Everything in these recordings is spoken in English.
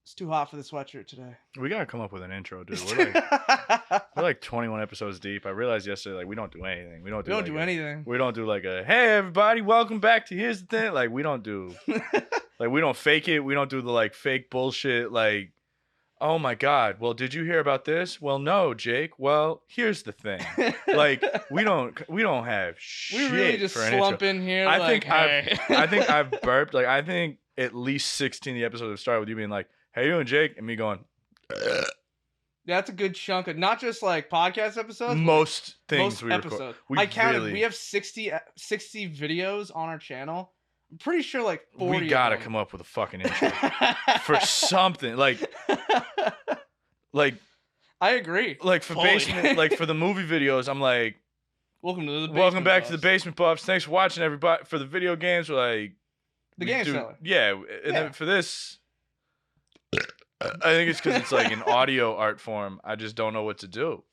It's too hot for the sweatshirt today. We gotta come up with an intro, dude. We're like 21 episodes deep. I realized yesterday, like, we don't do anything. We don't do anything. We don't do like a, hey everybody, welcome back to here's the thing. Like, we don't do like, we don't fake it. We don't do the like fake bullshit. Like, oh my god, well, did you hear about this? Well, no, Jake. Well, here's the thing. Like, we don't have shit. We really just for an slump intro. in here. I like, think hey. I think I've burped. Like, I think at least 16 of the episodes have started with you being like, "How you doing, Jake?" and me going. Yeah, that's a good chunk of not just like podcast episodes. Most things most we episodes. record. I counted. We have 60 videos on our channel. I'm pretty sure like 40. We gotta come up with a fucking intro for something. Like I agree. Like for Fully. basement, like for the movie videos, I'm like, welcome to the welcome back Buffs. to the Basement Buffs. Thanks for watching, everybody. For the video games, we're like The Game Seller. Yeah, and then for this, I think it's because it's like an audio art form. I just don't know what to do.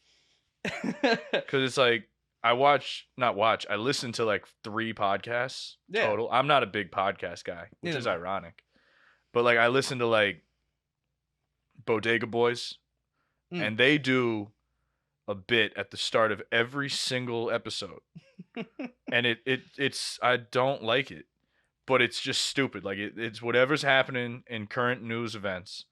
Because it's like I listen to like 3 podcasts total. I'm not a big podcast guy, which is ironic. But like I listen to like Bodega Boys, and they do a bit at the start of every single episode. And it's I don't like it. But it's just stupid. Like it's whatever's happening in current news events,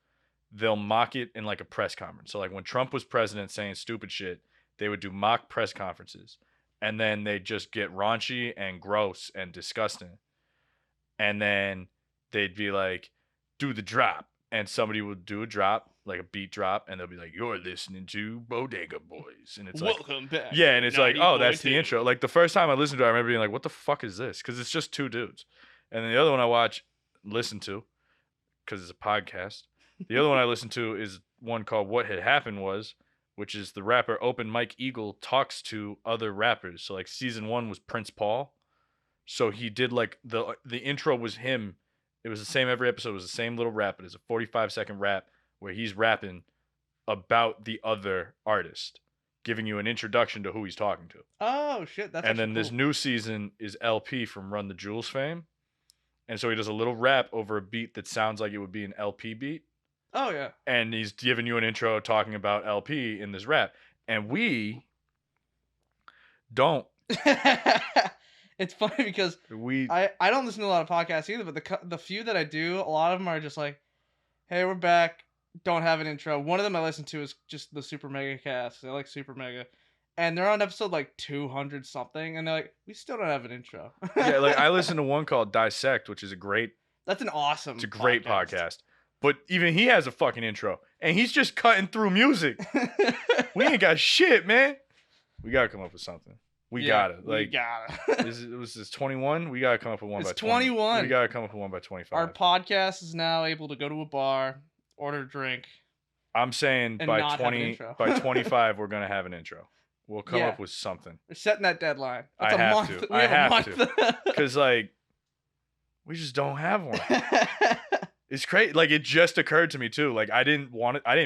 they'll mock it in like a press conference. So like when Trump was president saying stupid shit, they would do mock press conferences. And then they just get raunchy and gross and disgusting. And then they'd be like, do the drop. And somebody would do a drop, like a beat drop, and they'll be like, you're listening to Bodega Boys. And it's like, welcome back. Yeah, and it's like, oh, that's the intro. Like the first time I listened to it, I remember being like, what the fuck is this? Because it's just 2 dudes. And then the other one I listen to, because it's a podcast. The other one I listen to is one called What Had Happened Was, which is the rapper Open Mike Eagle talks to other rappers. So like season 1 was Prince Paul. So he did like the intro was him. It was the same every episode. It was the same little rap. It is a 45-second rap where he's rapping about the other artist, giving you an introduction to who he's talking to. Oh shit, that's. And then cool. This new season is LP from Run the Jewels fame. And so he does a little rap over a beat that sounds like it would be an LP beat. Oh, yeah. And he's giving you an intro talking about LP in this rap. And we don't. It's funny because I don't listen to a lot of podcasts either, but the few that I do, a lot of them are just like, hey, we're back. Don't have an intro. One of them I listen to is just the Super Mega Cast. I like Super Mega. And they're on episode like 200 something, and they're like, we still don't have an intro. Yeah, like I listen to one called Dissect, which is That's an awesome. It's a great podcast. But even he has a fucking intro, and he's just cutting through music. We ain't got shit, man. We gotta come up with something. We gotta. It was this 21. We gotta come up with one by 21. We gotta come up with one by 25. Our podcast is now able to go to a bar, order a drink. I'm saying by 25 we're gonna have an intro. We'll come up with something. We're setting that deadline. That's a month. I have to. Because, like, we just don't have one. It's crazy. Like, it just occurred to me, too. Like, I didn't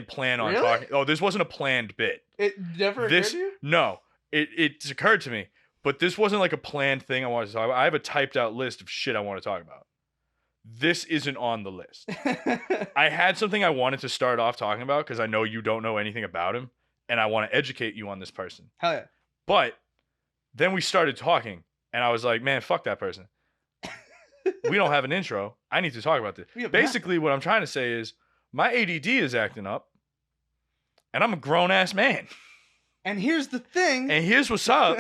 plan on talking. Oh, this wasn't a planned bit. It never occurred to you? No. It's occurred to me. But this wasn't, like, a planned thing I wanted to talk about. I have a typed out list of shit I want to talk about. This isn't on the list. I had something I wanted to start off talking about because I know you don't know anything about him. And I want to educate you on this person. Hell yeah. But then we started talking, and I was like, man, fuck that person. We don't have an intro. I need to talk about this. Basically, what I'm trying to say is my ADD is acting up, and I'm a grown-ass man. And here's the thing. And here's what's up.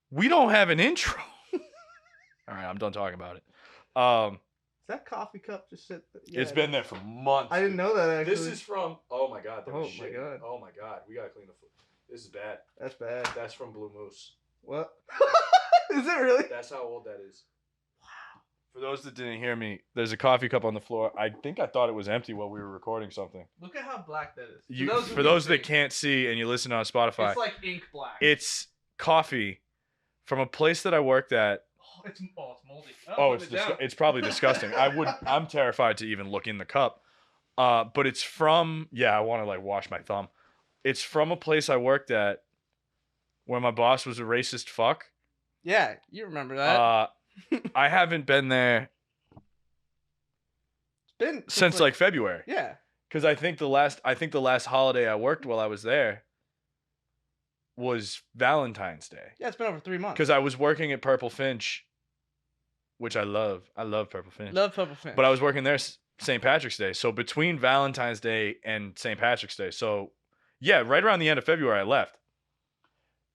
We don't have an intro. All right, I'm done talking about it. That coffee cup just sit there? Yeah, it's been there for months. I didn't know that, actually. This is from... Oh, my God. Oh, my God. Oh, my God. We got to clean the food. This is bad. That's bad. That's from Blue Moose. What? Is it really? That's how old that is. Wow. For those that didn't hear me, there's a coffee cup on the floor. I think I thought it was empty while we were recording something. Look at how black that is. For those that can't see and you listen on Spotify... It's like ink black. It's coffee from a place that I worked at. It's moldy. It's probably disgusting. I'm terrified to even look in the cup. But it's from I want to like wash my thumb. It's from a place I worked at where my boss was a racist fuck. Yeah, you remember that. I haven't been there been since like February. Yeah. Because I think the last holiday I worked while I was there was Valentine's Day. Yeah, it's been over 3 months. Because I was working at Purple Finch, which I love. I love Purple Finch. Love Purple Finch. But I was working there St. Patrick's Day. So between Valentine's Day and St. Patrick's Day. So yeah, right around the end of February I left.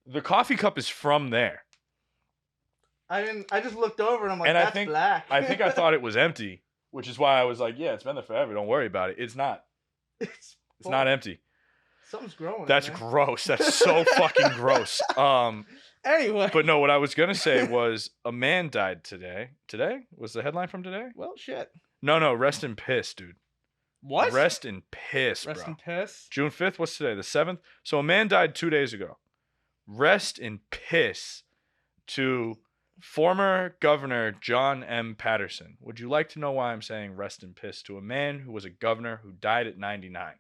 The coffee cup is from there. I just looked over and I'm like, that's black. I think I thought it was empty, which is why I was like, yeah, it's been there forever. Don't worry about it. It's not. It's not empty. Something's growing. That's gross. That's so fucking gross. Anyway. But no, what I was gonna say was a man died today. Today? Was the headline from today? Well, shit. No, rest in piss, dude. What? Rest in piss, bro. Rest in piss? June 5th, what's today? The 7th? So a man died 2 days ago. Rest in piss to former Governor John M. Patterson. Would you like to know why I'm saying rest in piss to a man who was a governor who died at 99?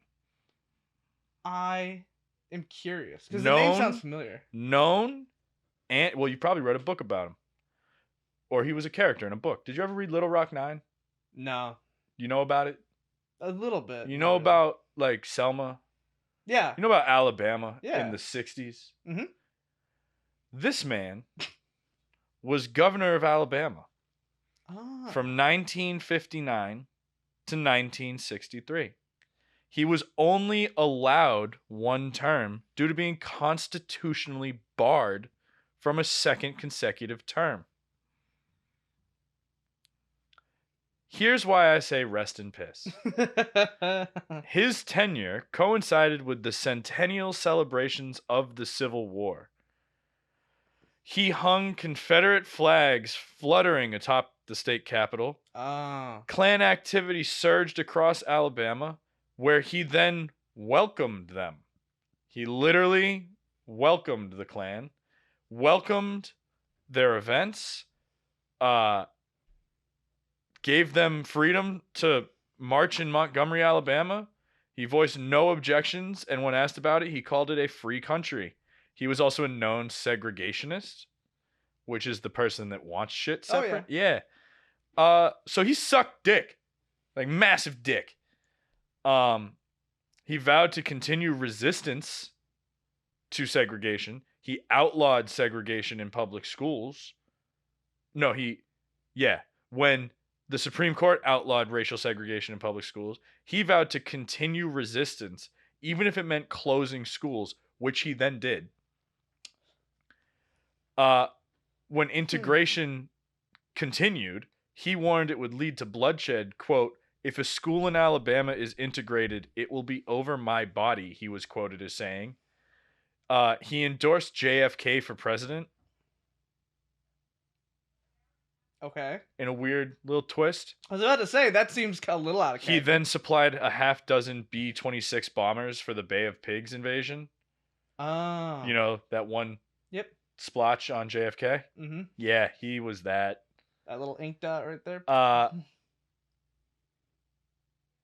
I am curious because the name sounds familiar. Known, and well, you probably read a book about him, or he was a character in a book. Did you ever read Little Rock Nine? No. You know about it? A little bit. You know about like Selma? Yeah. You know about Alabama in the 60s? Mm-hmm. This man was governor of Alabama from 1959 to 1963. He was only allowed one term due to being constitutionally barred from a second consecutive term. Here's why I say rest in piss. His tenure coincided with the centennial celebrations of the Civil War. He hung Confederate flags fluttering atop the state capitol. Klan activity surged across Alabama, where he then welcomed them. He literally welcomed the Klan, welcomed their events, gave them freedom to march in Montgomery, Alabama. He voiced no objections, and when asked about it, he called it a free country. He was also a known segregationist, which is the person that wants shit separate. Yeah. So he sucked dick. Like, massive dick. He vowed to continue resistance to segregation. He outlawed segregation in public schools. When the Supreme Court outlawed racial segregation in public schools, he vowed to continue resistance, even if it meant closing schools, which he then did. When integration continued, he warned it would lead to bloodshed. Quote, "If a school in Alabama is integrated, it will be over my body," he was quoted as saying. He endorsed JFK for president. Okay. In a weird little twist. I was about to say, that seems a little out of character. He then supplied a half-dozen B-26 bombers for the Bay of Pigs invasion. Oh. You know, that one splotch on JFK? Mm-hmm. Yeah, he was that. That little ink dot right there?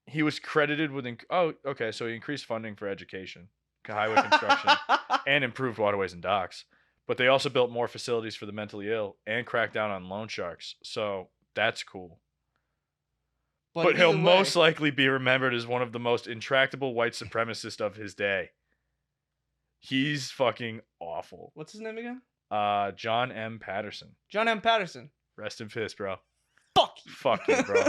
He was credited with... so he increased funding for education, highway construction, and improved waterways and docks. But they also built more facilities for the mentally ill and cracked down on loan sharks. So that's cool. But he'll most likely be remembered as one of the most intractable white supremacists of his day. He's fucking awful. What's his name again? John M. Patterson. John M. Patterson. Rest in piss, bro. Fuck you. Fuck you, bro.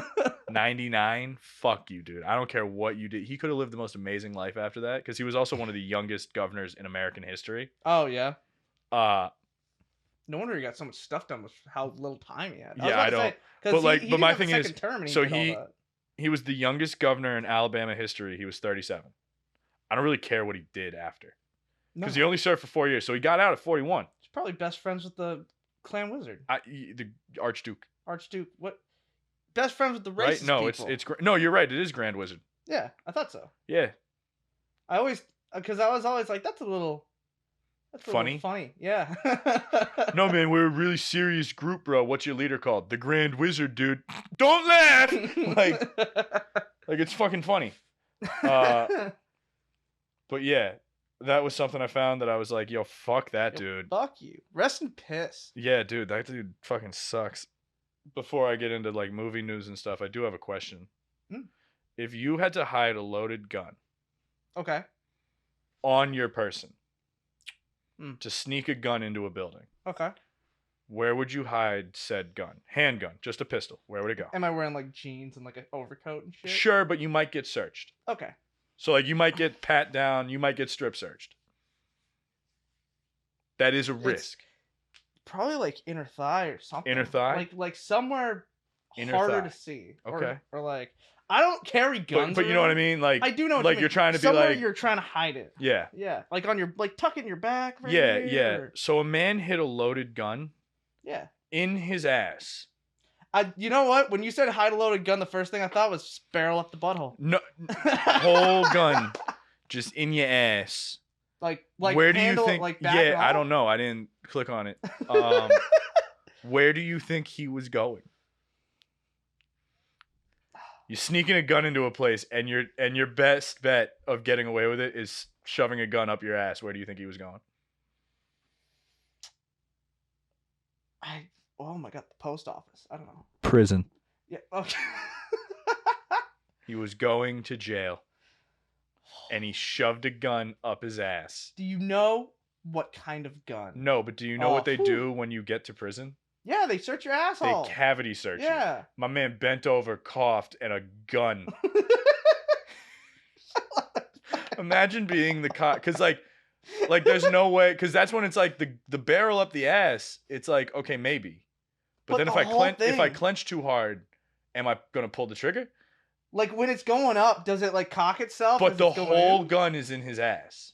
99. Fuck you, dude. I don't care what you did. He could have lived the most amazing life after that, because he was also one of the youngest governors in American history. Oh, yeah. No wonder he got so much stuff done with how little time he had. I don't. But my thing is, so he was the youngest governor in Alabama history. He was 37. I don't really care what he did after, because he only served for 4 years. So he got out at 41. He's probably best friends with the Clan Wizard. The Archduke. What? Best friends with the racist people. It's no, you're right. It is Grand Wizard. Yeah, I thought so. Yeah. Because I was always like, that's a little funny. Yeah. No, man, we're a really serious group, bro. What's your leader called? The Grand Wizard, dude. Don't laugh. like it's fucking funny. But yeah, that was something I found that I was like, yo, fuck that dude. Fuck you. Rest in piss. Yeah, dude, that dude fucking sucks. Before I get into like movie news and stuff, I do have a question. If you had to hide a loaded gun Okay. on your person to sneak a gun into a building, Okay. where would you hide said gun? Handgun, just a pistol. Where would it go? Am I wearing like jeans and like an overcoat and shit? Sure, but you might get searched. Okay. So like you might get pat down, you might get strip searched. That is a risk. Probably like inner thigh or something. Inner thigh? Like somewhere Inner harder thigh. to see. Okay. Or like I don't carry guns. But you know what I mean? Like I do know what like you mean. you're trying to somewhere be like you're trying to hide it. Yeah. Yeah. Like on your tuck it in your back right Yeah, here, yeah. or... So a man hid a loaded gun in his ass. You know what? When you said hide a loaded gun, the first thing I thought was barrel up the butthole. No, whole gun just in your ass. Like where do you think? Like yeah, I don't know. I didn't click on it. Where do you think he was going? You're sneaking a gun into a place, and your best bet of getting away with it is shoving a gun up your ass. Where do you think he was going? Oh my god, the post office. I don't know. Prison. Yeah. Okay. He was going to jail, and he shoved a gun up his ass. Do you know what kind of gun? No, but do you know what they do when you get to prison? Yeah, they search your asshole. They cavity search you. Yeah. My man bent over, coughed, and a gun. Imagine being the cop, because like there's no way, because that's when it's like the barrel up the ass. It's like, okay, maybe, but then if I clench too hard, am I gonna pull the trigger? Like when it's going up, does it like cock itself? But the whole gun is in his ass.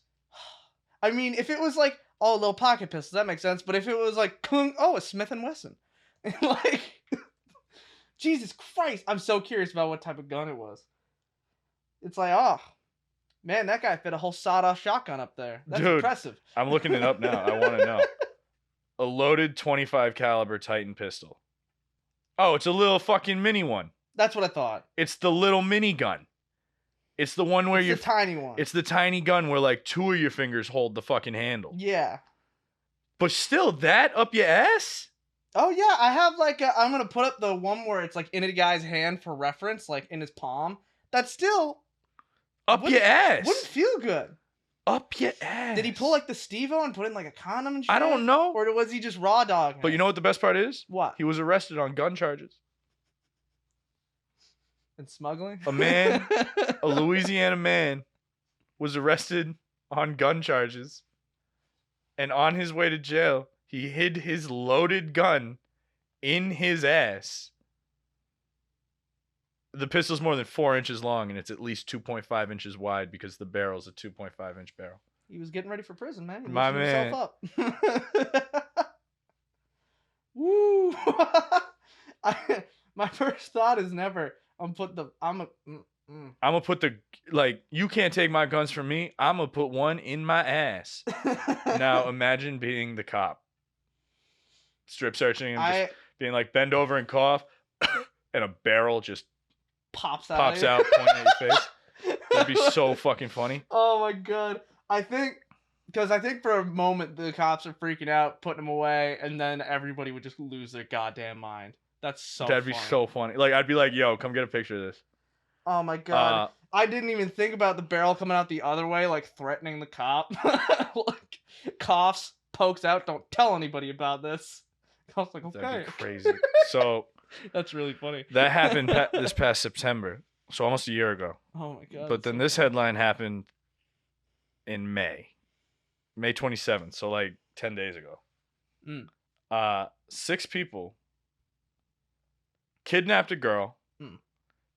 I mean, if it was like, oh, a little pocket pistol, that makes sense. But if it was like, oh, a Smith & Wesson. Like, Jesus Christ. I'm so curious about what type of gun it was. It's like, oh, man, that guy fit a whole sawed-off shotgun up there. That's impressive. I'm looking it up now. I want to know. A loaded 25 caliber Titan pistol. Oh, it's a little fucking mini one. That's what I thought. It's the little mini gun. It's the one where the tiny one. It's the tiny gun where like 2 of your fingers hold the fucking handle. Yeah. But still, that up your ass? Oh yeah, I have like I'm gonna put up the one where it's like in a guy's hand for reference, like in his palm. That's still up your ass. Wouldn't feel good. Up your ass. Did he pull like the Steve-O and put in like a condom and shit? I don't know. Or was he just raw dogging? But you know what the best part is? What? He was arrested on gun charges. And smuggling? A man, a Louisiana man, was arrested on gun charges. And on his way to jail, he hid his loaded gun in his ass. The pistol's more than 4 inches long, and it's at least 2.5 inches wide because the barrel's a 2.5 inch barrel. He was getting ready for prison, man. He My man. Himself up. Woo! My first thought is never. I'm gonna put the like, you can't take my guns from me. I'm gonna put one in my ass. Now imagine being the cop, strip searching and just being like, bend over and cough, and a barrel just pops out, pointing at your face. That'd be so fucking funny. Oh my god! I think for a moment the cops are freaking out, putting him away, and then everybody would just lose their goddamn mind. That'd be so funny. Like, I'd be like, yo, come get a picture of this. Oh my god. I didn't even think about the barrel coming out the other way, like threatening the cop. Like, coughs, pokes out, don't tell anybody about this. I was like, okay. That'd be crazy. So that's really funny. That happened this past September, so almost a year ago. Oh my god. But then this headline happened in May 27th, so like 10 days ago. 6 people kidnapped a girl,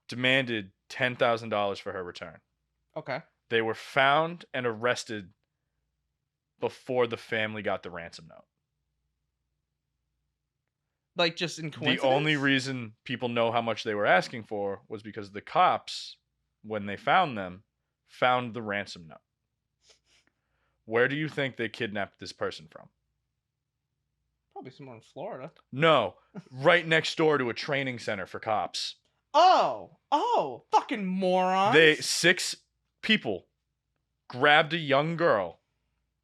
demanded $10,000 for her return. Okay. They were found and arrested before the family got the ransom note. Like, just in coincidence? The only reason people know how much they were asking for was because the cops, when they found them, found the ransom note. Where do you think they kidnapped this person from? Probably somewhere in Florida. No, right next door to a training center for cops. Oh, fucking morons. 6 people grabbed a young girl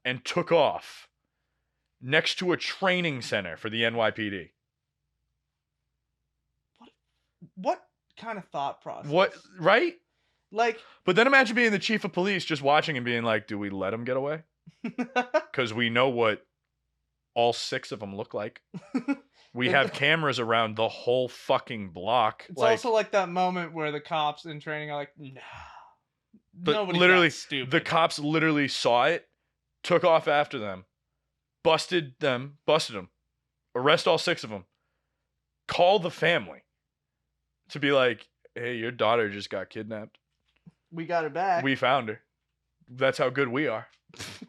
and took off next to a training center for the NYPD. What? kind of thought process? What, right? Like, but then imagine being the chief of police just watching and being like, do we let him get away? Because we know what all 6 of them look like. We have cameras around the whole fucking block. It's also like that moment where the cops in training are like, no. But Nobody's literally, that stupid. the cops literally saw it, took off after them, busted them, arrest all 6 of them, call the family to be like, hey, your daughter just got kidnapped. We got her back. We found her. That's how good we are.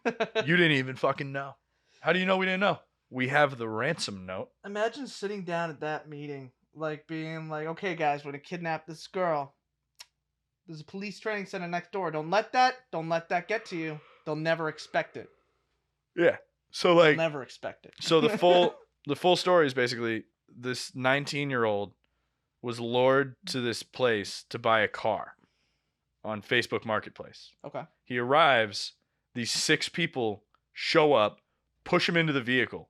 You didn't even fucking know. How do you know we didn't know? We have the ransom note. Imagine sitting down at that meeting, like being like, okay, guys, we're going to kidnap this girl. There's a police training center next door. Don't let that get to you. They'll never expect it. Yeah. So like, they'll never expect it. So the full story is basically this 19-year-old was lured to this place to buy a car on Facebook Marketplace. Okay. He arrives, these 6 people show up, push him into the vehicle,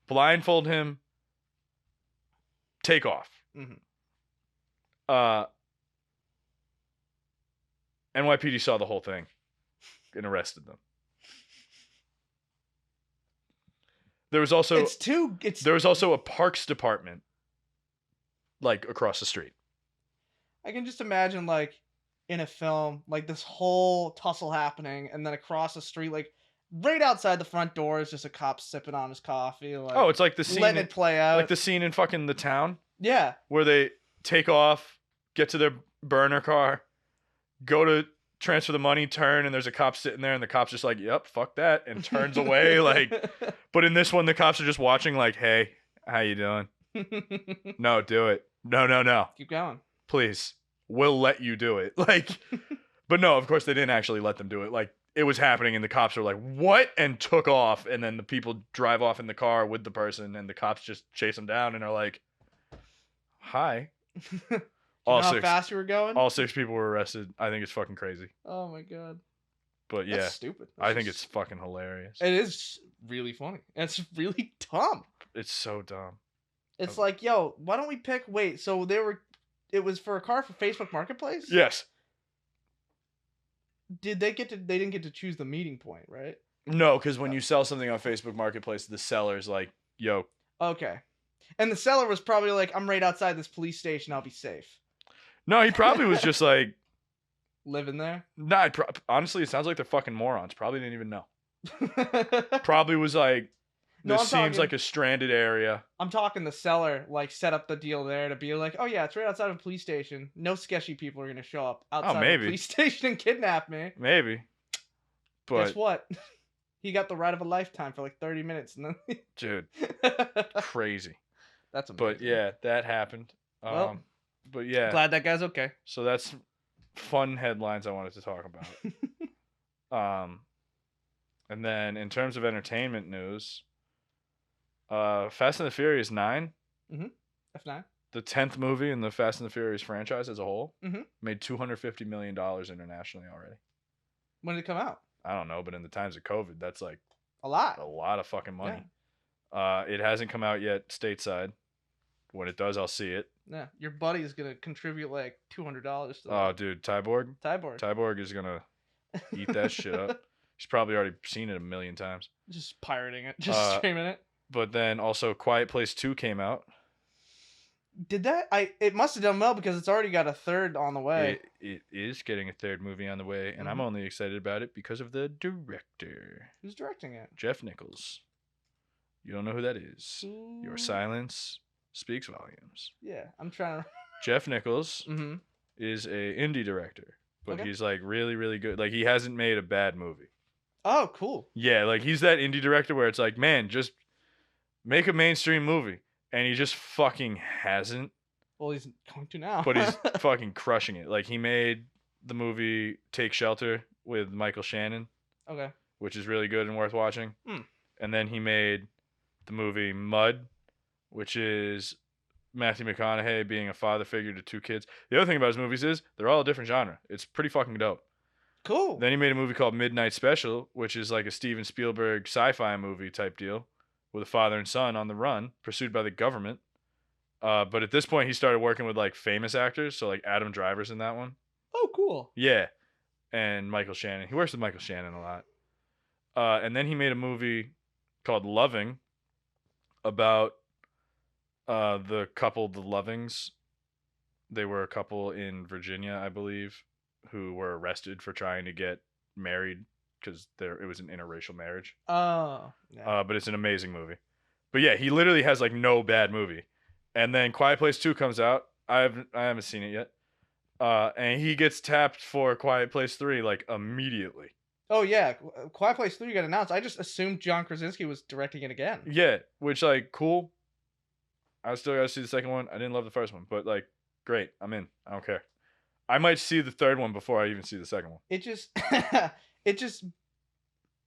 blindfold him, take off. Mm-hmm. NYPD saw the whole thing and arrested them. There was also there was also a parks department like across the street. I can just imagine like in a film like this whole tussle happening, and then across the street, like right outside the front door, is just a cop sipping on his coffee. Like, oh, it's like the scene letting it play out, like the scene in fucking The Town. Yeah, where they take off, get to their burner car, go to transfer the money, turn, and there's a cop sitting there, and the cop's just like, yep, fuck that, and turns away. Like, but in this one, the cops are just watching like, hey, how you doing? No, do it. No. Keep going. Please. We'll let you do it. Like, but no, of course they didn't actually let them do it. Like, it was happening, and the cops were like, what? And took off, and then the people drive off in the car with the person, and the cops just chase them down and are like, hi. How fast you were going? All 6 people were arrested. I think it's fucking crazy. Oh my god. But yeah, that's stupid. I think it's fucking hilarious. It is really funny. It's really dumb. It's so dumb. It's like, yo, why don't we pick? Wait, so it was for a car for Facebook Marketplace? Yes. They didn't get to choose the meeting point, right? No, because when you sell something on Facebook Marketplace, the seller's like, yo. Okay. And the seller was probably like, I'm right outside this police station. I'll be safe. No, he probably was just like living there. Nah, honestly, it sounds like they're fucking morons. Probably didn't even know. Probably was like, this seems like a stranded area. I'm talking the seller like set up the deal there to be like, oh yeah, it's right outside of a police station. No sketchy people are gonna show up outside of a police station and kidnap me. Maybe. But guess what? He got the ride of a lifetime for like 30 minutes, and then dude, crazy. That's amazing. But yeah, that happened. Well, but yeah, glad that guy's okay. So that's fun headlines I wanted to talk about. And then in terms of entertainment news, Fast and the Furious 9, F9, the 10th movie in the Fast and the Furious franchise as a whole, made $250 million internationally already. When did it come out? I don't know, but in the times of COVID, that's like a lot of fucking money. Yeah. It hasn't come out yet stateside. When it does, I'll see it. Yeah, your buddy is gonna contribute like $200 to that. Oh, dude, Tyborg is gonna eat that shit up. He's probably already seen it a million times. Just pirating it, just streaming it. But then also, Quiet Place 2 came out. Did that? It must have done well because it's already got a third on the way. It is getting a third movie on the way, and I'm only excited about it because of the director. Who's directing it? Jeff Nichols. You don't know who that is. Your silence speaks volumes. Yeah, I'm trying to. Jeff Nichols is a indie director, but he's like really, really good. Like, he hasn't made a bad movie. Oh, cool. Yeah, like he's that indie director where it's like, man, just make a mainstream movie. And he just fucking hasn't. Well, he's going to now. But he's fucking crushing it. Like, he made the movie Take Shelter with Michael Shannon. Okay. Which is really good and worth watching. And then he made the movie Mud, which is Matthew McConaughey being a father figure to 2 kids. The other thing about his movies is they're all a different genre. It's pretty fucking dope. Cool. Then he made a movie called Midnight Special, which is like a Steven Spielberg sci-fi movie type deal with a father and son on the run, pursued by the government. But at this point, he started working with like famous actors, so like Adam Driver's in that one. Oh, cool. Yeah, and Michael Shannon. He works with Michael Shannon a lot. And then he made a movie called Loving about the couple, the Lovings. They were a couple in Virginia, I believe, who were arrested for trying to get married because it was an interracial marriage. Oh. Yeah. But it's an amazing movie. But yeah, he literally has like no bad movie. And then Quiet Place 2 comes out. I haven't seen it yet. And he gets tapped for Quiet Place 3 like immediately. Oh yeah, Quiet Place 3 got announced. I just assumed John Krasinski was directing it again. Yeah, which like cool. I still gotta see the second one. I didn't love the first one, but like great. I'm in. I don't care. I might see the third one before I even see the second one. It just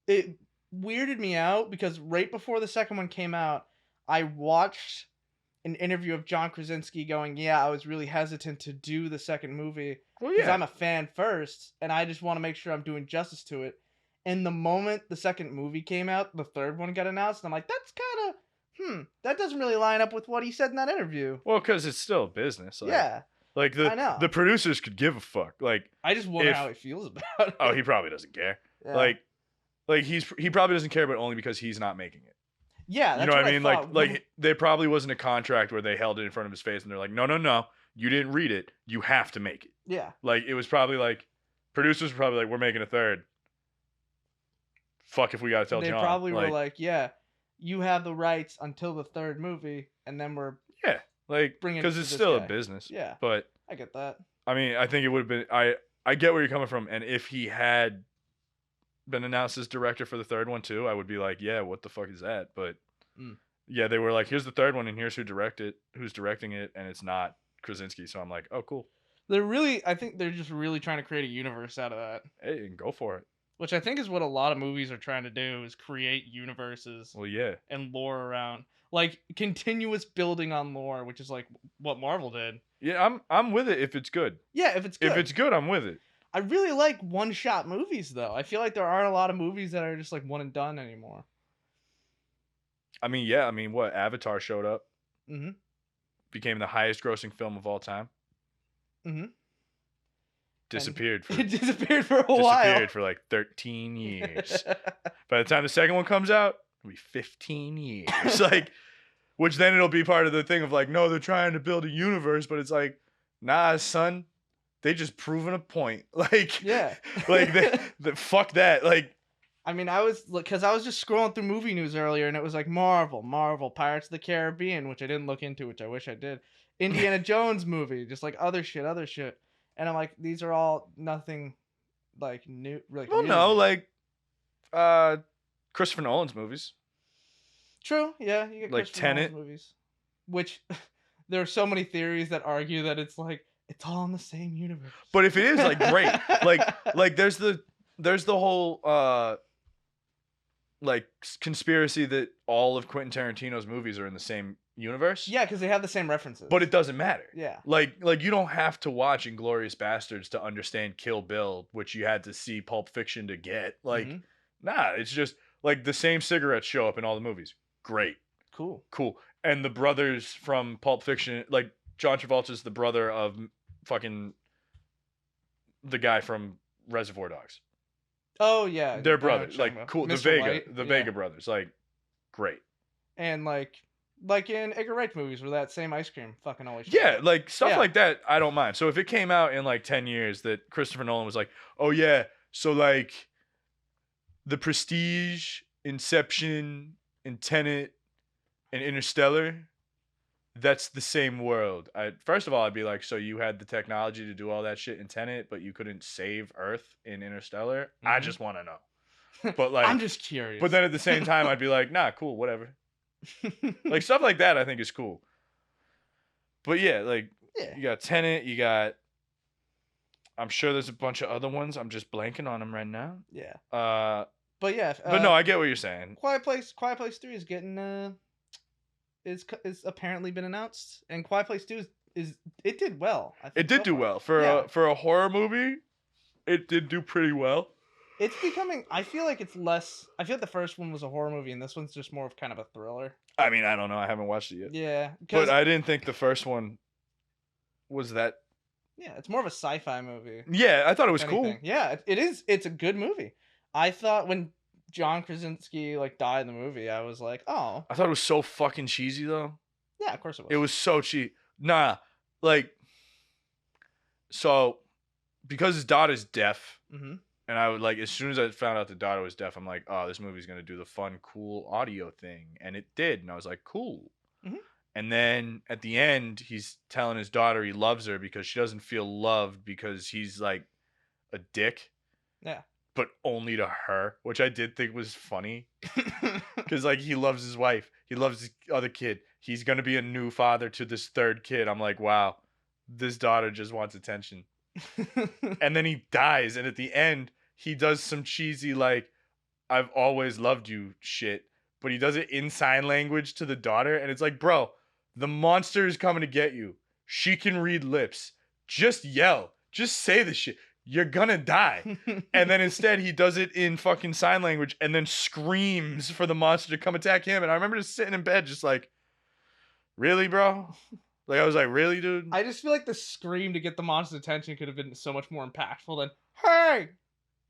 it weirded me out because right before the second one came out, I watched an interview of John Krasinski going, "Yeah, I was really hesitant to do the second movie because I'm a fan first, and I just want to make sure I'm doing justice to it." And the moment the second movie came out, the third one got announced, and I'm like, "That's kind of that doesn't really line up with what he said in that interview." Well, because it's still a business. Like, yeah. Like the producers could give a fuck. Like I just wonder how he feels about it. Oh, he probably doesn't care. Yeah. Like he probably doesn't care, but only because he's not making it. Yeah, that's you know what I mean. Thought. Like there probably wasn't a contract where they held it in front of his face and they're like, no, you didn't read it. You have to make it. Yeah. Like it was probably like producers were probably like, we're making a third. Fuck if we gotta tell John. They probably were like, yeah, you have the rights until the third movie, and then we're like because it's still a business. Yeah, but I get that. I mean, I think it would have been. I get where you're coming from, and if he had been announced as director for the third one too, I would be like, yeah, what the fuck is that? But yeah, they were like, here's the third one, and here's who's directing it, and it's not Krasinski. So I'm like, oh, cool. I think they're just really trying to create a universe out of that. Hey, go for it. Which I think is what a lot of movies are trying to do, is create universes. Well, yeah. And lore around. Like continuous building on lore, which is like what Marvel did. Yeah, I'm with it if it's good. Yeah, if it's good. If it's good, I'm with it. I really like one-shot movies though. I feel like there aren't a lot of movies that are just like one and done anymore. I mean, yeah, what Avatar showed up. Mm-hmm. Became the highest grossing film of all time. Mm-hmm. Disappeared for a while. Disappeared for like 13 years. By the time the second one comes out, it'll be 15 years. Like, which then it'll be part of the thing of like, no, they're trying to build a universe, but it's like, nah, son, they just proven a point. Like, yeah, like fuck that. Like, I mean, I was just scrolling through movie news earlier, and it was like Marvel, Pirates of the Caribbean, which I didn't look into, which I wish I did. Indiana Jones movie, just like other shit. And I'm like, these are all nothing like new. Like, well, no, like Christopher Nolan's movies. True, yeah, you get like Tenet movies, which there are so many theories that argue that it's like it's all in the same universe. But if it is like great, like there's the whole like conspiracy that all of Quentin Tarantino's movies are in the same universe. Yeah, because they have the same references. But it doesn't matter. Yeah. Like you don't have to watch Inglourious Bastards to understand Kill Bill, which you had to see Pulp Fiction to get. Like, nah, it's just like the same cigarettes show up in all the movies. Great. Cool. And the brothers from Pulp Fiction, like John Travolta's the brother of fucking the guy from Reservoir Dogs. Oh yeah. They're brothers. Like cool. Mr. The Vega brothers. Like great. And like in Edgar Wright movies where that same ice cream fucking always shows up. Like stuff like that I don't mind. So if it came out in like 10 years that Christopher Nolan was like, oh yeah, so like The Prestige, Inception, and Tenet, and Interstellar, that's the same world. First of all, I'd be like, so you had the technology to do all that shit in Tenet, but you couldn't save Earth in Interstellar? I just want to know. But like, I'm just curious. But then at the same time, I'd be like, nah, cool, whatever. Like stuff like that, I think is cool. But yeah, like you got Tenet, you got. I'm sure there's a bunch of other ones. I'm just blanking on them right now. Yeah. But yeah. But no, I get what you're saying. Quiet Place 3 is getting is apparently been announced, and Quiet Place 2 it did well. I think it did do well for a horror movie. It did do pretty well. It's becoming. I feel like it's less. I feel like the first one was a horror movie, and this one's just more of kind of a thriller. I mean, I don't know. I haven't watched it yet. Yeah, but I didn't think the first one was that. Yeah, it's more of a sci-fi movie. Yeah, I thought it was cool. Yeah, it is. It's a good movie. I thought when John Krasinski like died in the movie, I was like, oh. I thought it was so fucking cheesy though. Yeah, of course it was. It was so cheap. Nah, like, so because his daughter's deaf, and I would like as soon as I found out the daughter was deaf, I'm like, oh, this movie's gonna do the fun, cool audio thing, and it did, and I was like, cool. And then at the end, he's telling his daughter he loves her because she doesn't feel loved because he's like a dick. Yeah. But only to her, which I did think was funny. Because like he loves his wife. He loves his other kid. He's going to be a new father to this third kid. I'm like, wow, this daughter just wants attention. And then he dies. And at the end, he does some cheesy like, I've always loved you shit. But he does it in sign language to the daughter. And it's like, bro, the monster is coming to get you. She can read lips. Just yell. Just say the shit. You're gonna die. And then instead he does it in fucking sign language and then screams for the monster to come attack him. And I remember just sitting in bed just like, really, bro? Like, I was like, really, dude? I just feel like the scream to get the monster's attention could have been so much more impactful than, hey,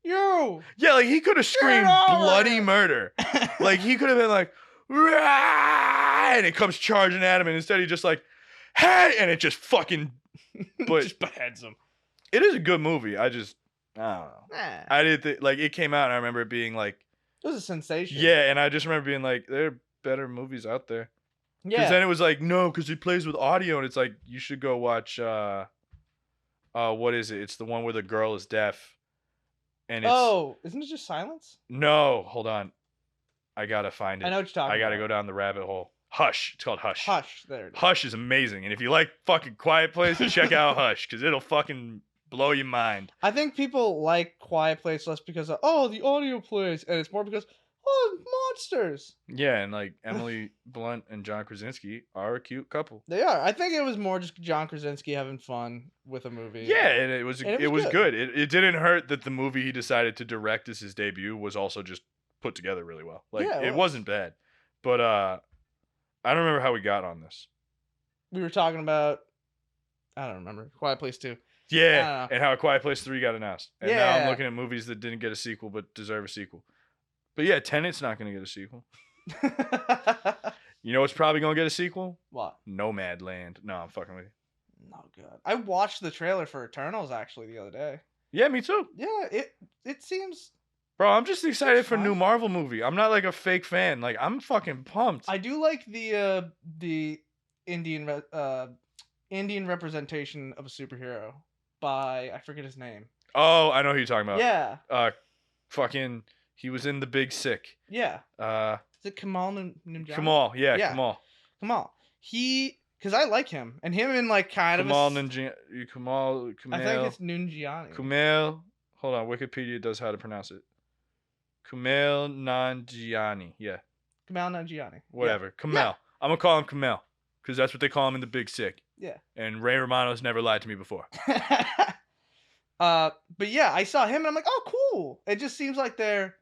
you! Yeah, like he could have screamed bloody murder. Like he could have been like, rah! And it comes charging at him, and instead he just like, hey, and it just fucking, but just beheads him. It is a good movie. I don't know. I didn't think, like, it came out and I remember it being like, it was a sensation. Yeah, and I just remember being like, there are better movies out there. Yeah. Because then it was like, no, because he plays with audio, and it's like, you should go watch, what is it? It's the one where the girl is deaf. And it's, isn't it just silence? No, hold on. I gotta find it. I know what you're talking about. I gotta go down the rabbit hole. Hush. It's called Hush. Hush. There it is. Hush is amazing. And if you like fucking Quiet Place, check out Hush, because it'll fucking blow your mind. I think people like Quiet Place less because of, the audio plays, and it's more because, monsters. Yeah, and like Emily Blunt and John Krasinski are a cute couple. They are. I think it was more just John Krasinski having fun with a movie. Yeah, and it was good. It didn't hurt that the movie he decided to direct as his debut was also just put together really well. Like, it wasn't bad. But I don't remember how we got on this. We were talking about, I don't remember, Quiet Place 2. Yeah, and how A Quiet Place 3 got announced. And now I'm looking at movies that didn't get a sequel but deserve a sequel. But yeah, Tenet's not going to get a sequel. You know what's probably going to get a sequel? What? Nomadland. No, I'm fucking with you. Not good. I watched the trailer for Eternals actually the other day. Yeah, me too. Yeah, it seems... Bro, I'm just excited for a new Marvel movie. I'm not like a fake fan. Like, I'm fucking pumped. I do like the Indian representation of a superhero by, I forget his name. Oh, I know who you're talking about. Yeah. Fucking, he was in The Big Sick. Yeah. Is it Kamal Nanjiani? Kamal, yeah, Kamal. Kamal. Because I like him, and him in like kind of Kamal. I think it's Nanjiani. Kumail. Hold on, Wikipedia does how to pronounce it. Kumail Nanjiani. Yeah. Kamal Nanjiani. Whatever. Yeah. Kumail. Yeah. I'm gonna call him Kumail because that's what they call him in The Big Sick. Yeah. And Ray Romano's never lied to me before. But yeah, I saw him and I'm like, oh, cool. It just seems like they're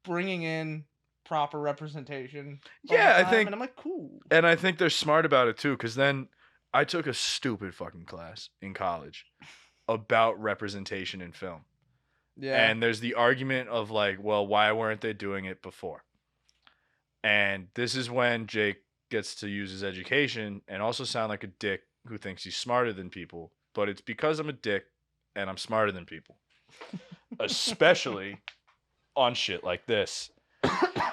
bringing in proper representation. Yeah, I think. And I'm like, cool. And I think they're smart about it too, because then I took a stupid fucking class in college about representation in film. Yeah. And there's the argument of like, well, why weren't they doing it before? And this is when Jake gets to use his education and also sound like a dick who thinks he's smarter than people. But it's because I'm a dick and I'm smarter than people. Especially on shit like this.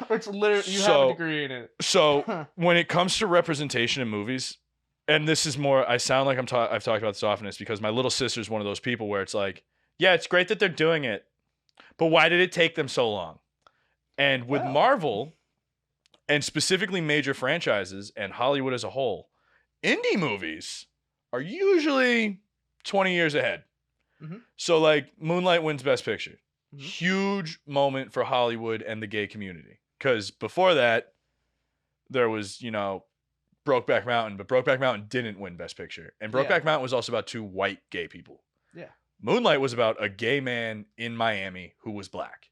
It's literally, you have a degree in it. So when it comes to representation in movies, and this is more, I sound like I've talked about this often, it's because my little sister's one of those people where it's like, yeah, it's great that they're doing it, but why did it take them so long? And with Marvel, and specifically major franchises and Hollywood as a whole, indie movies are usually 20 years ahead. Mm-hmm. So like Moonlight wins Best Picture. Mm-hmm. Huge moment for Hollywood and the gay community. Because before that, there was, Brokeback Mountain, but Brokeback Mountain didn't win Best Picture. And Brokeback Mountain was also about two white gay people. Yeah. Moonlight was about a gay man in Miami who was black.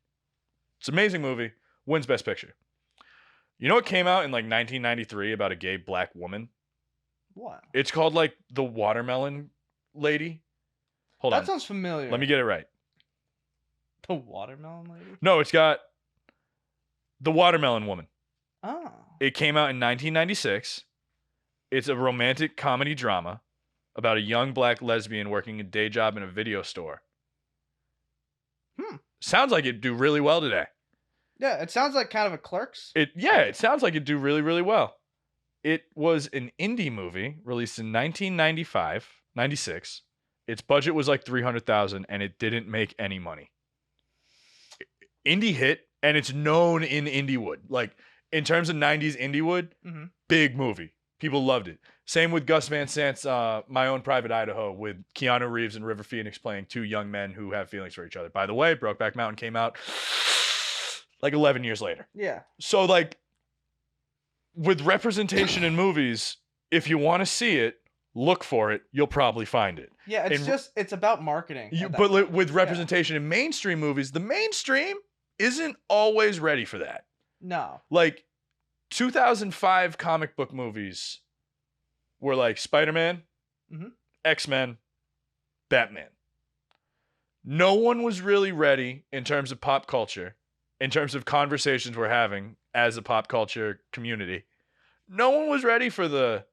It's an amazing movie. Wins Best Picture. You know what came out in like 1993 about a gay black woman? What? It's called like The Watermelon Lady. Hold on. That sounds familiar. Let me get it right. The Watermelon Lady? No, it's got The Watermelon Woman. Oh. It came out in 1996. It's a romantic comedy drama about a young black lesbian working a day job in a video store. Sounds like it'd do really well today. Yeah, it sounds like kind of a Clerks. It sounds like it'd do really, really well. It was an indie movie released in 96. Its budget was like $300,000 and it didn't make any money. Indie hit, and it's known in Indiewood. Like, in terms of 90s Indiewood, big movie. People loved it. Same with Gus Van Sant's My Own Private Idaho, with Keanu Reeves and River Phoenix playing two young men who have feelings for each other. By the way, Brokeback Mountain came out like 11 years later. Yeah. So, like, with representation in movies, if you want to see it, look for it. You'll probably find it. Yeah, it's about marketing. But with representation in mainstream movies, the mainstream isn't always ready for that. No. Like, 2005 comic book movies were like Spider-Man, X-Men, Batman. No one was really ready in terms of pop culture, in terms of conversations we're having as a pop culture community. No one was ready for the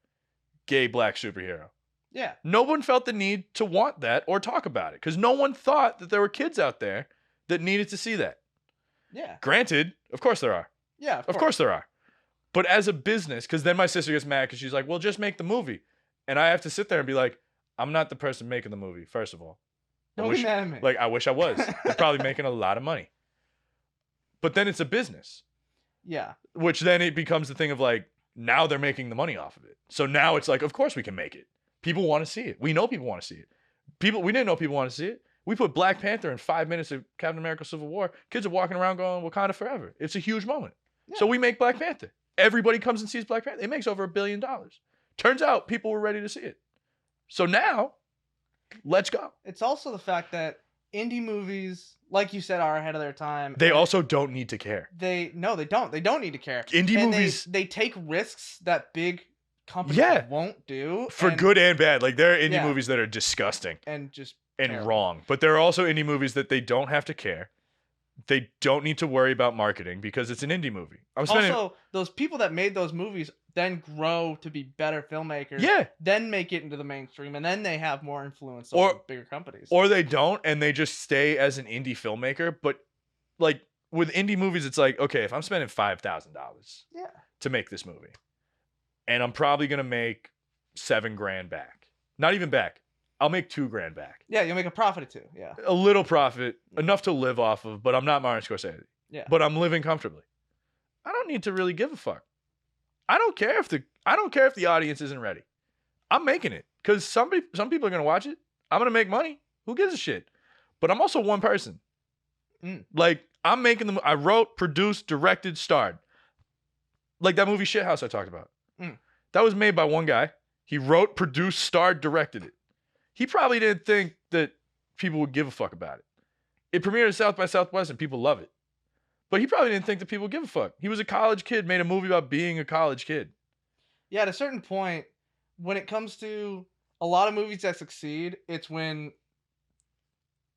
gay black superhero. Yeah. No one felt the need to want that or talk about it because no one thought that there were kids out there that needed to see that. Yeah. Granted, of course there are. Yeah, of course there are. But as a business, because then my sister gets mad because she's like, well, just make the movie. And I have to sit there and be like, I'm not the person making the movie, first of all. Don't be mad at me. Like, I wish I was. They're probably making a lot of money. But then it's a business. Yeah. Which then it becomes the thing of like, now they're making the money off of it. So now it's like, of course we can make it. People want to see it. We know people want to see it. We didn't know people want to see it. We put Black Panther in 5 minutes of Captain America Civil War. Kids are walking around going, Wakanda forever. It's a huge moment. Yeah. So we make Black Panther. Everybody comes and sees Black Panther. It makes over $1 billion. Turns out people were ready to see it. So now, let's go. It's also the fact that indie movies, like you said, are ahead of their time. They also don't need to care. They don't. They don't need to care. Indie movies, they take risks that big companies won't do. For good and bad. Like, there are indie movies that are disgusting. And just terrible. Wrong. But there are also indie movies that they don't have to care. They don't need to worry about marketing because it's an indie movie. Also, those people that made those movies then grow to be better filmmakers. Yeah. Then make it into the mainstream, and then they have more influence on bigger companies. Or they don't, and they just stay as an indie filmmaker. But, like, with indie movies, it's like, okay, if I'm spending $5,000 to make this movie, and I'm probably going to make $7,000 back. Not even back. I'll make $2,000 back. Yeah, you'll make a profit too. Yeah. A little profit, enough to live off of, but I'm not Martin Scorsese. Yeah. But I'm living comfortably. I don't need to really give a fuck. I don't care if the audience isn't ready. I'm making it because some people are gonna watch it. I'm gonna make money. Who gives a shit? But I'm also one person. Like, I'm making the. I wrote, produced, directed, starred. Like that movie Shithouse I talked about. That was made by one guy. He wrote, produced, starred, directed it. He probably didn't think that people would give a fuck about it. It premiered at South by Southwest and people love it. But he probably didn't think that people would give a fuck. He was a college kid, made a movie about being a college kid. Yeah, at a certain point, when it comes to a lot of movies that succeed, it's when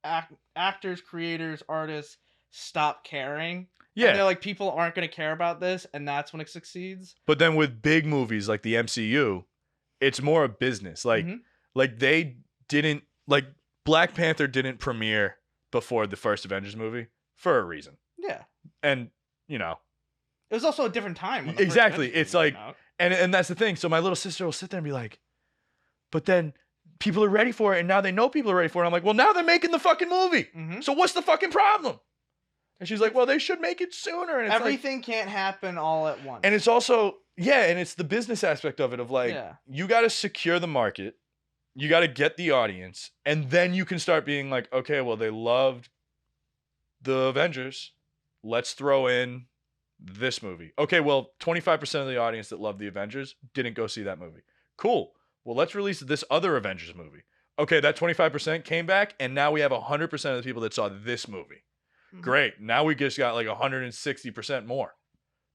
actors, creators, artists stop caring. Yeah. And they're like, people aren't going to care about this, and that's when it succeeds. But then with big movies like the MCU, it's more a business. Like, like they didn't, like Black Panther didn't premiere before the first Avengers movie for a reason. Yeah. And, you know. It was also a different time. When exactly. It's like, and that's the thing. So my little sister will sit there and be like, but then people are ready for it, and now they know people are ready for it. I'm like, well, now they're making the fucking movie. So what's the fucking problem? And she's like, well, they should make it sooner. And it's everything can't happen all at once. And it's also, and it's the business aspect of it of like, you got to secure the market. You got to get the audience. And then you can start being like, okay, well, they loved the Avengers. Let's throw in this movie. Okay, well, 25% of the audience that loved the Avengers didn't go see that movie. Cool. Well, let's release this other Avengers movie. Okay, that 25% came back, and now we have 100% of the people that saw this movie. Great. Now we just got like 160% more.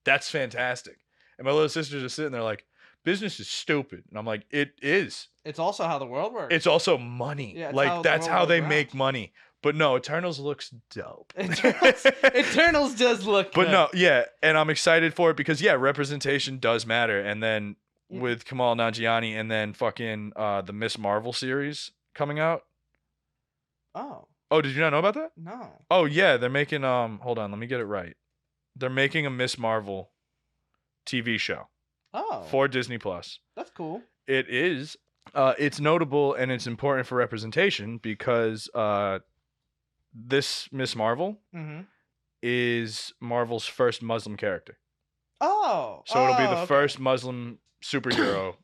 That's fantastic. And my little sister's just sitting there like, business is stupid. And I'm like, it is. It's also how the world works. It's also money. Yeah, like, that's how they make money. But no, Eternals looks dope. Eternals does look good. But no, yeah. And I'm excited for it because, yeah, representation does matter. And then with Kamal Nanjiani and then fucking the Miss Marvel series coming out. Oh, did you not know about that? No. Oh, yeah. They're making, hold on. Let me get it right. They're making a Miss Marvel TV show. Oh. For Disney Plus. That's cool. It is. It's notable and it's important for representation because this Miss Marvel is Marvel's first Muslim character. Oh. So it'll be the first Muslim superhero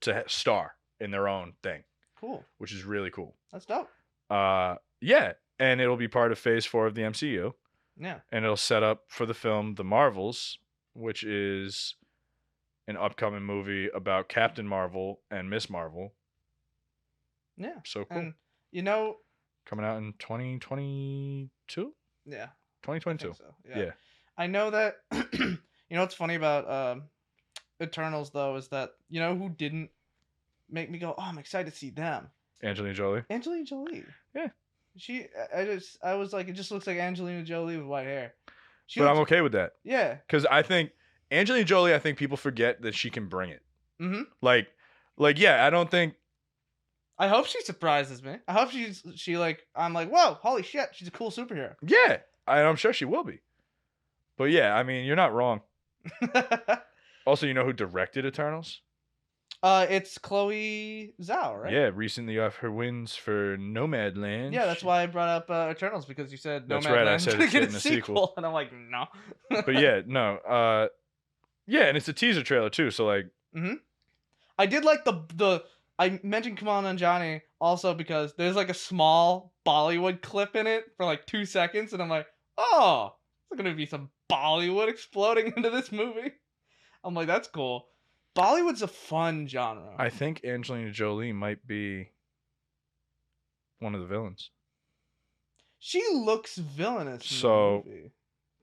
to star in their own thing. Cool. Which is really cool. That's dope. Yeah. And it'll be part of Phase 4 of the MCU. Yeah. And it'll set up for the film The Marvels, which is an upcoming movie about Captain Marvel and Miss Marvel. Yeah. So cool. And, you know... Coming out in 2022? Yeah. 2022. So. Yeah. I know that... you know what's funny about Eternals, though, is that, you know who didn't make me go, oh, I'm excited to see them? Angelina Jolie. Angelina Jolie. Yeah. I was like, it just looks like Angelina Jolie with white hair. But I'm okay with that. Yeah. Because I think Angelina Jolie, I think people forget that she can bring it. Mm-hmm. Like, yeah, I don't think. I hope she surprises me. I hope I'm like, whoa, holy shit, she's a cool superhero. Yeah, I'm sure she will be. But yeah, I mean, you're not wrong. Also, you know who directed Eternals? It's Chloe Zhao, right? Yeah, recently off her wins for Nomadland. Yeah, that's why I brought up Eternals, because you said Nomadland. That's right, I said it's getting a sequel. And I'm like, no. But yeah, no. Yeah, and it's a teaser trailer too, so like. Mm-hmm. I did like I mentioned Kamal Nanjiani also because there's like a small Bollywood clip in it for like 2 seconds, and I'm like, oh, there's gonna be some Bollywood exploding into this movie. I'm like, that's cool. Bollywood's a fun genre. I think Angelina Jolie might be one of the villains. She looks villainous in the movie.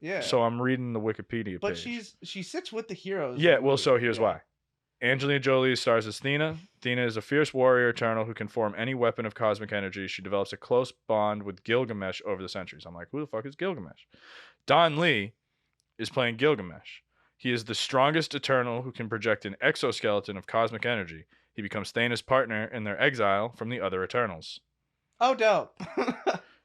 Yeah. So I'm reading the Wikipedia but page. she sits with the heroes. Yeah, well, so here's why. Angelina Jolie stars as Thena. Thena is a fierce warrior eternal who can form any weapon of cosmic energy. She develops a close bond with Gilgamesh over the centuries. I'm like, who the fuck is Gilgamesh? Don Lee is playing Gilgamesh. He is the strongest Eternal who can project an exoskeleton of cosmic energy. He becomes Thena's partner in their exile from the other Eternals. Oh, dope.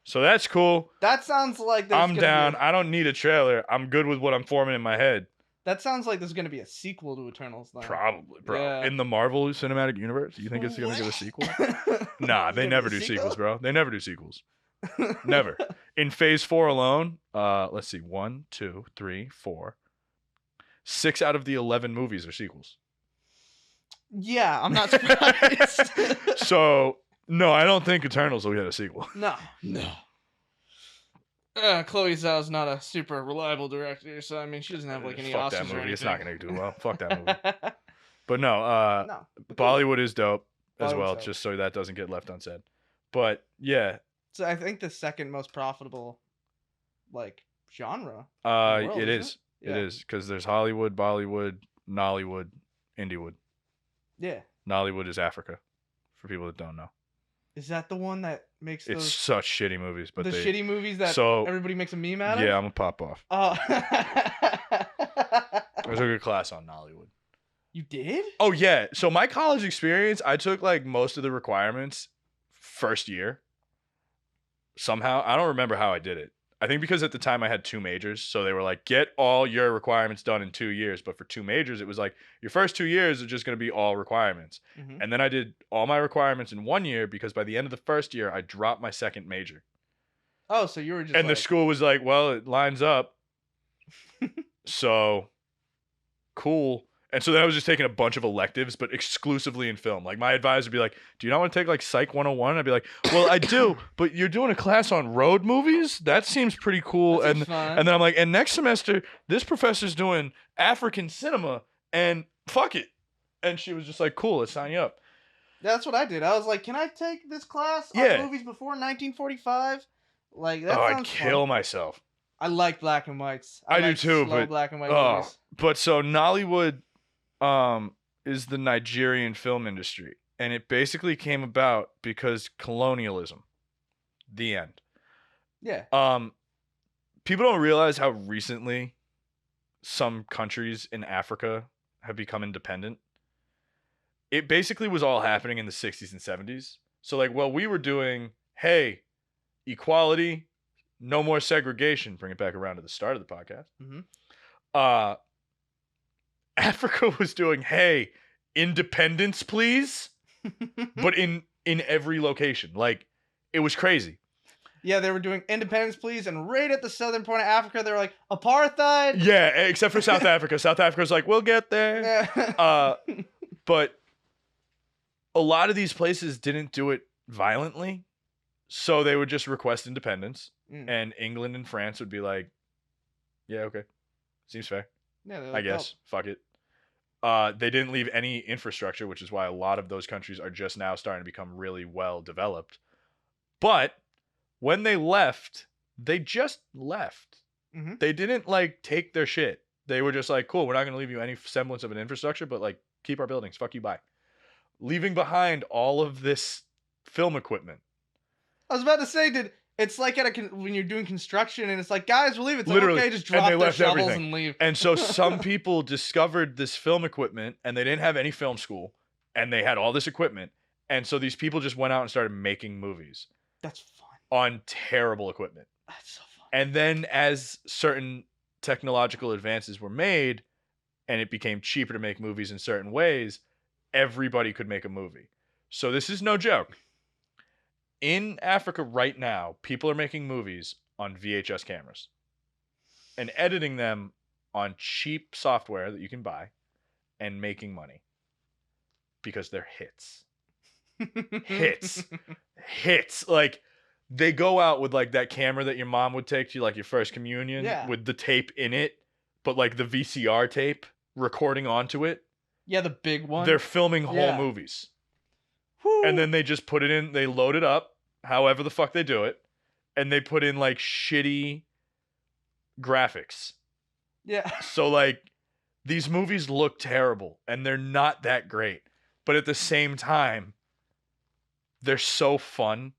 So that's cool. That sounds like I'm down. I don't need a trailer. I'm good with what I'm forming in my head. That sounds like there's going to be a sequel to Eternals, though. Probably, bro. Yeah. In the Marvel Cinematic Universe? You think it's going to get a sequel? Nah, they never do sequels, bro. They never do sequels. Never. In Phase 4 alone, let's see. 1, 2, 3, 4. 6 out of the 11 movies are sequels. Yeah, I'm not surprised. So, no, I don't think Eternals will get a sequel. No. Chloe Zhao's not a super reliable director, so I mean, she doesn't have like any Oscars that movie. or anything. It's not going to do well. Fuck that movie. But no, Bollywood is dope as well, just so that doesn't get left unsaid. But yeah. So I think the second most profitable, like, genre. It is. Yeah. It is, because there's Hollywood, Bollywood, Nollywood, Indiewood. Yeah. Nollywood is Africa, for people that don't know. Is that the one that makes those... It's such shitty movies, but shitty movies that everybody makes a meme out of? Yeah, I'm a pop off. Oh. I took a class on Nollywood. You did? Oh, yeah. So my college experience, I took like most of the requirements first year. Somehow. I don't remember how I did it. I think because at the time I had 2 majors, so they were like, get all your requirements done in 2 years. But for 2 majors, it was like, your first 2 years are just going to be all requirements. Mm-hmm. And then I did all my requirements in 1 year, because by the end of the first year, I dropped my second major. Oh, so you were just And the school was like, well, it lines up. So, cool. And so then I was just taking a bunch of electives, but exclusively in film. Like, my advisor would be like, do you not want to take, like, Psych 101? I'd be like, well, I do, but you're doing a class on road movies? That seems pretty cool. And then I'm like, and next semester, this professor's doing African cinema, and fuck it. And she was just like, cool, let's sign you up. That's what I did. I was like, can I take this class on movies before 1945? Like, that sounds I'd kill myself. I like black and whites. I do like too, slow but black and white movies. but so Nollywood is the Nigerian film industry, and it basically came about because colonialism. The end. Yeah. People don't realize how recently some countries in Africa have become independent. It basically was all happening in the 60s and 70s. So like, well, we were doing, hey, equality, no more segregation. Bring it back around to the start of the podcast. Mm-hmm. Africa was doing, hey, independence, please. But in every location. Like, it was crazy. Yeah, they were doing independence, please, and right at the southern point of Africa, they were like, apartheid. Yeah, except for South Africa. South Africa's like, we'll get there. Yeah. But a lot of these places didn't do it violently, so they would just request independence, and England and France would be like, yeah, okay, seems fair. Yeah, like, I guess. Fuck it. They didn't leave any infrastructure, which is why a lot of those countries are just now starting to become really well developed. But when they left, they just left. Mm-hmm. They didn't like take their shit. They were just like, cool, we're not going to leave you any semblance of an infrastructure, but like keep our buildings. Fuck you, bye. Leaving behind all of this film equipment. I was about to say, it's like when you're doing construction and it's like, guys, we'll leave. It's literally, like, okay, just drop their shovels everything. And leave. And so some people discovered this film equipment and they didn't have any film school and they had all this equipment. And so these people just went out and started making movies. That's fun. On terrible equipment. That's so fun. And then as certain technological advances were made and it became cheaper to make movies in certain ways, everybody could make a movie. So this is no joke. In Africa right now, people are making movies on VHS cameras and editing them on cheap software that you can buy and making money because they're hits. Hits. Like, they go out with like that camera that your mom would take to like your first communion with the tape in it, but like the VCR tape recording onto it. Yeah, the big one. They're filming whole movies. Woo. And then they just put it in, they load it up, however the fuck they do it, and they put in like shitty graphics. Yeah. So like these movies look terrible and they're not that great, but at the same time, they're so fun.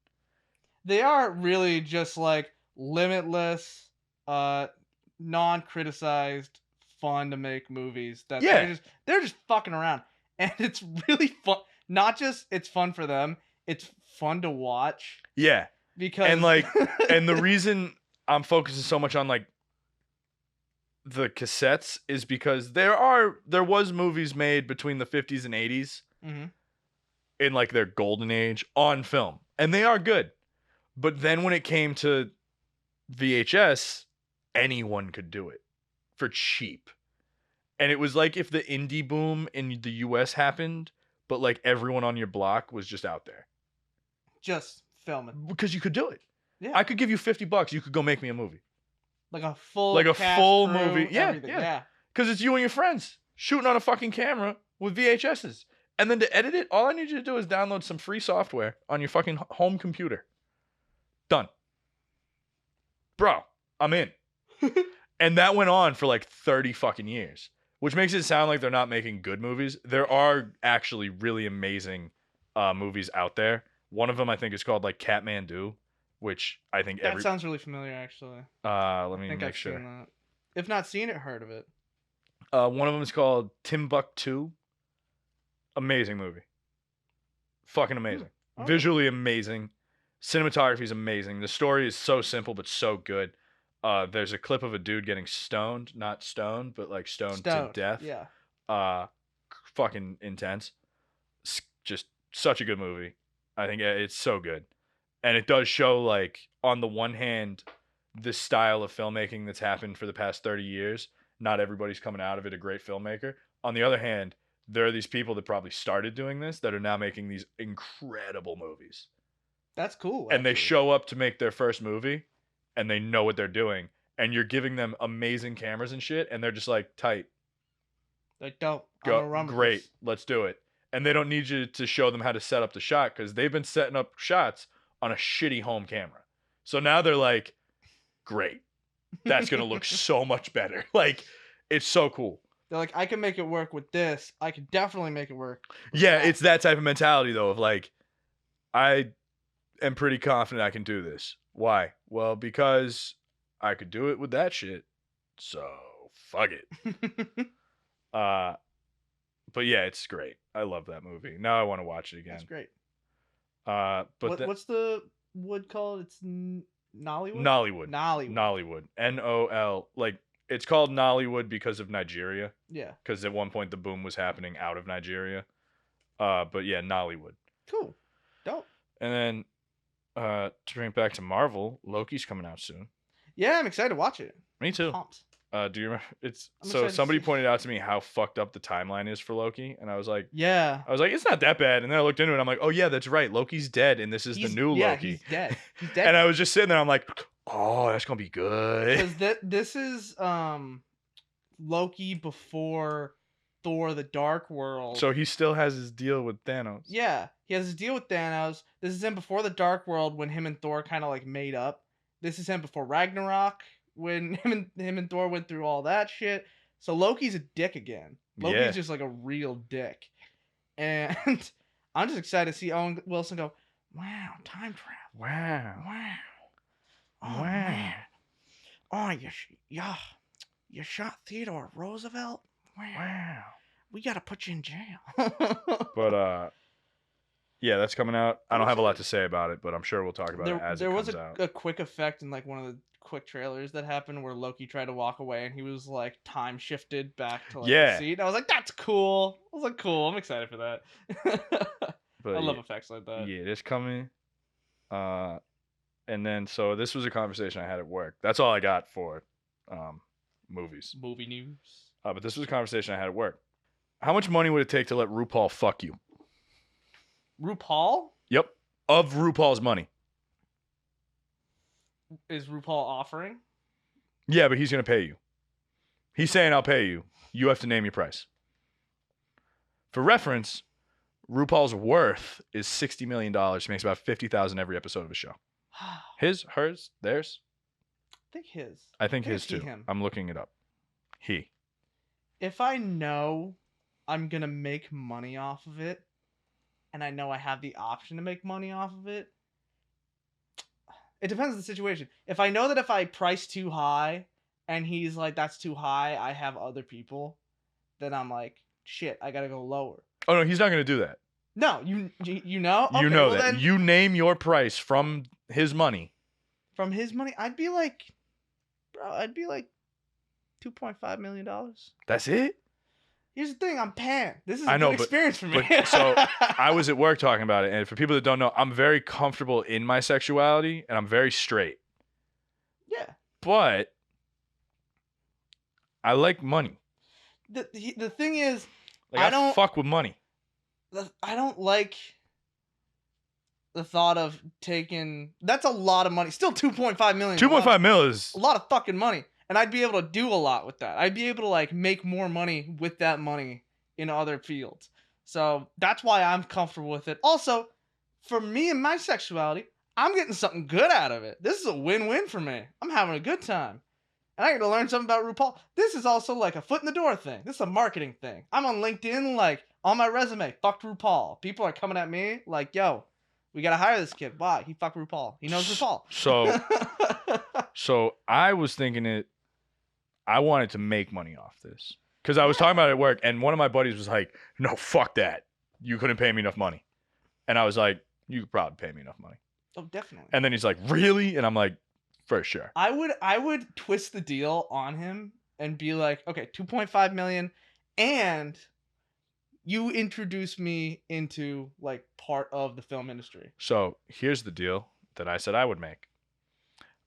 They are really just like limitless, non-criticized, fun to make movies that they're just fucking around, and it's really fun. Not just it's fun for them, it's fun to watch. Yeah, because and like, and the reason I'm focusing so much on like the cassettes is because there was movies made between the 50s and 80s in like their golden age on film, and they are good. But then when it came to VHS, anyone could do it for cheap. And it was like if the indie boom in the US happened, but like everyone on your block was just out there. Just filming. Because you could do it. Yeah. I could give you $50. You could go make me a movie. Like a full movie. Yeah. Because it's you and your friends shooting on a fucking camera with VHSs. And then to edit it, all I need you to do is download some free software on your fucking home computer. Done. Bro, I'm in. And that went on for like 30 fucking years, which makes it sound like they're not making good movies. There are actually really amazing movies out there. One of them I think is called like Kathmandu, which I think that sounds really familiar actually. Let me make sure. Seen that. If not seen it, heard of it. One of them is called Timbuktu. Amazing movie. Fucking amazing. Oh. Visually amazing. Cinematography is amazing. The story is so simple but so good. There's a clip of a dude getting stoned, not stoned, but like stoned to death. Yeah. Fucking intense. Just such a good movie. I think it's so good. And it does show, like, on the one hand, this style of filmmaking that's happened for the past 30 years. Not everybody's coming out of it a great filmmaker. On the other hand, there are these people that probably started doing this that are now making these incredible movies. That's cool. Actually. And they show up to make their first movie, and they know what they're doing. And you're giving them amazing cameras and shit, and they're just like, tight. Like, dope. Go, great, let's do it. And they don't need you to show them how to set up the shot, because they've been setting up shots on a shitty home camera. So now they're like, great. that's going to look so much better. Like, it's so cool. They're like, I can make it work with this. I can definitely make it work. Yeah, it's that type of mentality, though, of like, I am pretty confident I can do this. Why? Well, because I could do it with that shit. So, fuck it. But yeah, it's great. I love that movie. Now I want to watch it again. That's great. But what's the wood called? It's Nollywood? Nollywood. N-O-L. Like, it's called Nollywood because of Nigeria. Yeah. Because at one point the boom was happening out of Nigeria. But yeah, Nollywood. Cool. Dope. And then to bring it back to Marvel, Loki's coming out soon. Yeah, I'm excited to watch it. Me too. Pumped. Do you remember? So somebody pointed out to me how fucked up the timeline is for Loki, and I was like, yeah. I was like, it's not that bad. And then I looked into it, and I'm like, oh yeah, that's right. Loki's dead, and this is the new Loki. He's dead. He's dead. And I was just sitting there, I'm like, oh, that's gonna be good. Because this is Loki before Thor: The Dark World. So he still has his deal with Thanos. Yeah, he has his deal with Thanos. This is him before the Dark World when him and Thor kind of like made up. This is him before Ragnarok when him and Thor went through all that shit. So Loki's a dick again. Loki's just like a real dick. And I'm just excited to see Owen Wilson go, wow, time travel. Wow. Oh, man. Oh, you shot Theodore Roosevelt? Wow. We got to put you in jail. But, yeah, that's coming out. I don't have a lot to say about it, but I'm sure we'll talk about it as it comes out. There was a quick effect in like one of the quick trailers that happened where Loki tried to walk away and he was like time shifted back to like the seat. I was like, that's cool. I was like, cool. I'm excited for that. But I love effects like that. Yeah, it's coming. And then so this was a conversation I had at work. That's all I got for movies. Movie news. But this was a conversation I had at work. How much money would it take to let RuPaul fuck you? RuPaul? Yep. Of RuPaul's money. Is RuPaul offering? Yeah, but he's going to pay you. He's saying, I'll pay you. You have to name your price. For reference, RuPaul's worth is $60 million. He makes about $50,000 every episode of a show. His, hers, theirs? I think his. I think his too. Him. I'm looking it up. He. If I know I'm going to make money off of it, and I know I have the option to make money off of it, it depends on the situation. If I know that if I price too high and he's like, that's too high, I have other people, then I'm like, shit, I gotta go lower. Oh, no, he's not going to do that. No, you know? Okay, you know that. Then, you name your price from his money. From his money? I'd be like $2.5 million. That's it? Here's the thing, I'm paying. This is a good experience for me. So I was at work talking about it, and for people that don't know, I'm very comfortable in my sexuality, and I'm very straight. Yeah. But I like money. The thing is, like, I don't fuck with money. I don't like the thought of taking. That's a lot of money. Still 2.5 million. 2.5 mil is a lot of fucking money. And I'd be able to do a lot with that. I'd be able to like make more money with that money in other fields. So that's why I'm comfortable with it. Also, for me and my sexuality, I'm getting something good out of it. This is a win-win for me. I'm having a good time. And I get to learn something about RuPaul. This is also like a foot in the door thing. This is a marketing thing. I'm on LinkedIn, like on my resume, fucked RuPaul. People are coming at me like, yo, we got to hire this kid. Why? He fucked RuPaul. He knows RuPaul. So I was thinking I wanted to make money off this because I was talking about it at work, and one of my buddies was like, no, fuck that. You couldn't pay me enough money. And I was like, you could probably pay me enough money. Oh, definitely. And then he's like, really? And I'm like, for sure. I would twist the deal on him and be like, okay, 2.5 million, and you introduce me into like part of the film industry. So here's the deal that I said I would make.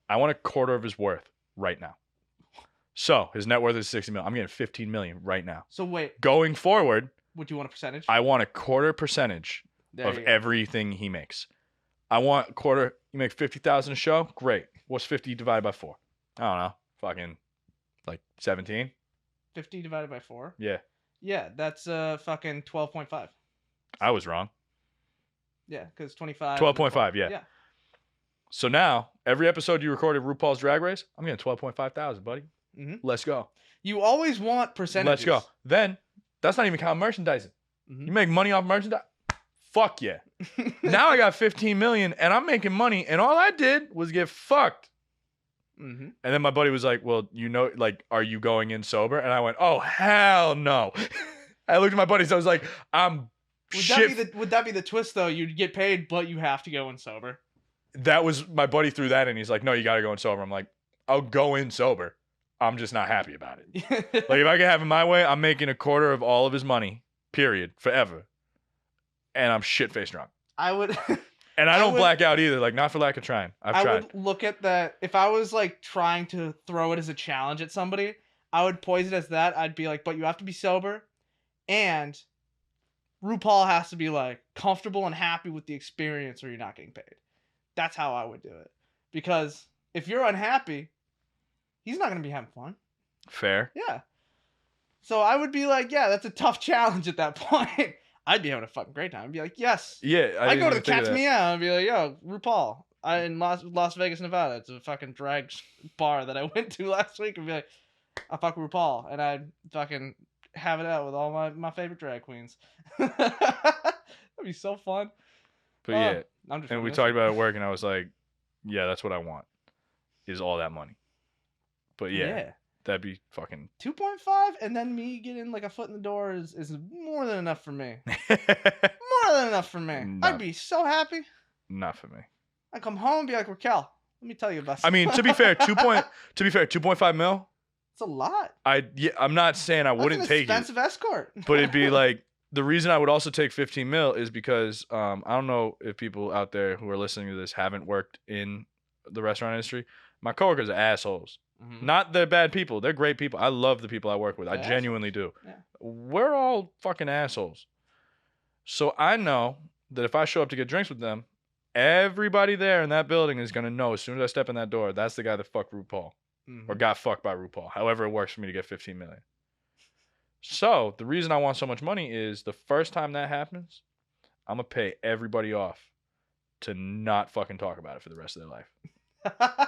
I want a quarter of his worth right now. So his net worth is 60 million. I'm getting 15 million right now. So wait. Going forward, would you want a percentage? I want a quarter percentage of everything he makes. I want a quarter. You make 50,000 a show? Great. What's 50 divided by 4? I don't know. Fucking like 17. 50 divided by 4? Yeah. Yeah, that's fucking 12.5. I was wrong. Yeah, because 25. 12.5, yeah. So now, every episode you recorded RuPaul's Drag Race, I'm getting 12.5 thousand, buddy. Mm-hmm. Let's go. You always want percentages. Let's go. Then, that's not even counting merchandising. Mm-hmm. You make money off merchandise? Fuck yeah. Now I got 15 million and I'm making money and all I did was get fucked. Mm-hmm. And then my buddy was like, well, like, are you going in sober? And I went, oh, hell no. I looked at my buddies. I was like, Would that be the twist, though? You'd get paid, but you have to go in sober. That was, my buddy threw that in. He's like, no, you got to go in sober. I'm like, I'll go in sober. I'm just not happy about it. Like, if I can have it my way, I'm making a quarter of all of his money, period, forever. And I'm shit-faced drunk. I would... And I don't black out either, like, not for lack of trying. I would look at that. If I was, like, trying to throw it as a challenge at somebody, I would pose it as that. I'd be like, but you have to be sober, and RuPaul has to be, like, comfortable and happy with the experience or you're not getting paid. That's how I would do it. Because if you're unhappy, he's not going to be having fun. Fair. Yeah. So I would be like, yeah, that's a tough challenge at that point. I'd be having a fucking great time. I'd be like, yes. Yeah. I'd go to the Cat's Meow and be like, yo, RuPaul. In Las Vegas, Nevada. It's a fucking drag bar that I went to last week and be like, I fuck RuPaul. And I'd fucking have it out with all my favorite drag queens. That'd be so fun. But yeah. And we talked about it at work and I was like, yeah, that's what I want. Is all that money. But yeah. That'd be fucking 2.5, and then me getting like a foot in the door is more than enough for me. More than enough for me. I'd be so happy. Not for me. I come home and be like, Raquel, let me tell you about. I mean, to be fair, 2.5 mil. It's a lot. I'm not saying I wouldn't take it. Expensive escort. But it'd be like, the reason I would also take 15 mil is because I don't know if people out there who are listening to this haven't worked in the restaurant industry. My coworkers are assholes. Mm-hmm. Not they're bad people. They're great people. I love the people I work with. I genuinely do. Yeah. We're all fucking assholes. So I know that if I show up to get drinks with them, everybody there in that building is going to know as soon as I step in that door, that's the guy that fucked RuPaul. Mm-hmm. Or got fucked by RuPaul. However it works for me to get 15 million. So the reason I want so much money is the first time that happens, I'm going to pay everybody off to not fucking talk about it for the rest of their life.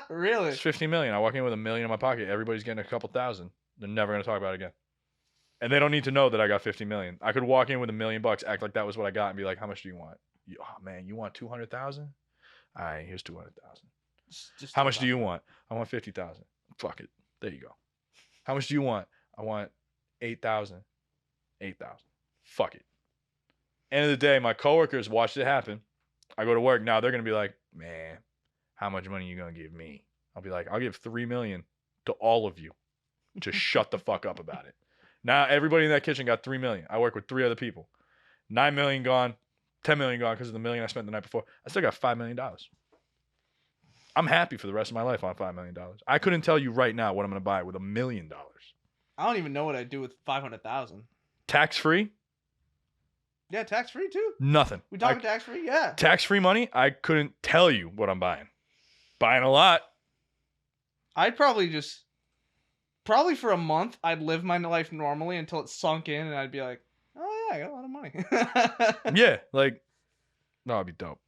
Really? It's 15 million. I walk in with $1 million in my pocket. Everybody's getting a couple thousand. They're never going to talk about it again. And they don't need to know that I got 50 million. I could walk in with $1 million, act like that was what I got, and be like, how much do you want? Oh, man, you want 200,000? All right, here's 200,000. How much do you want? I want 50,000. Fuck it. There you go. How much do you want? I want 8,000. 8,000. Fuck it. End of the day, my coworkers watched it happen. I go to work. Now they're going to be like, man, how much money are you going to give me? I'll be like, I'll give $3 million to all of you to shut the fuck up about it. Now everybody in that kitchen got $3 million. I work with 3 other people. $9 million gone, $10 million gone because of the $1 million I spent the night before. I still got $5 million. I'm happy for the rest of my life on $5 million. I couldn't tell you right now what I'm going to buy with $1 million. I don't even know what I'd do with 500,000. Tax-free? Yeah, tax-free too. Nothing. We talking tax-free? Yeah. Tax-free money? I couldn't tell you what I'm buying. Buying a lot. I'd probably for a month, I'd live my life normally until it sunk in, and I'd be like, oh yeah, I got a lot of money. Yeah, like, no, it'd be dope.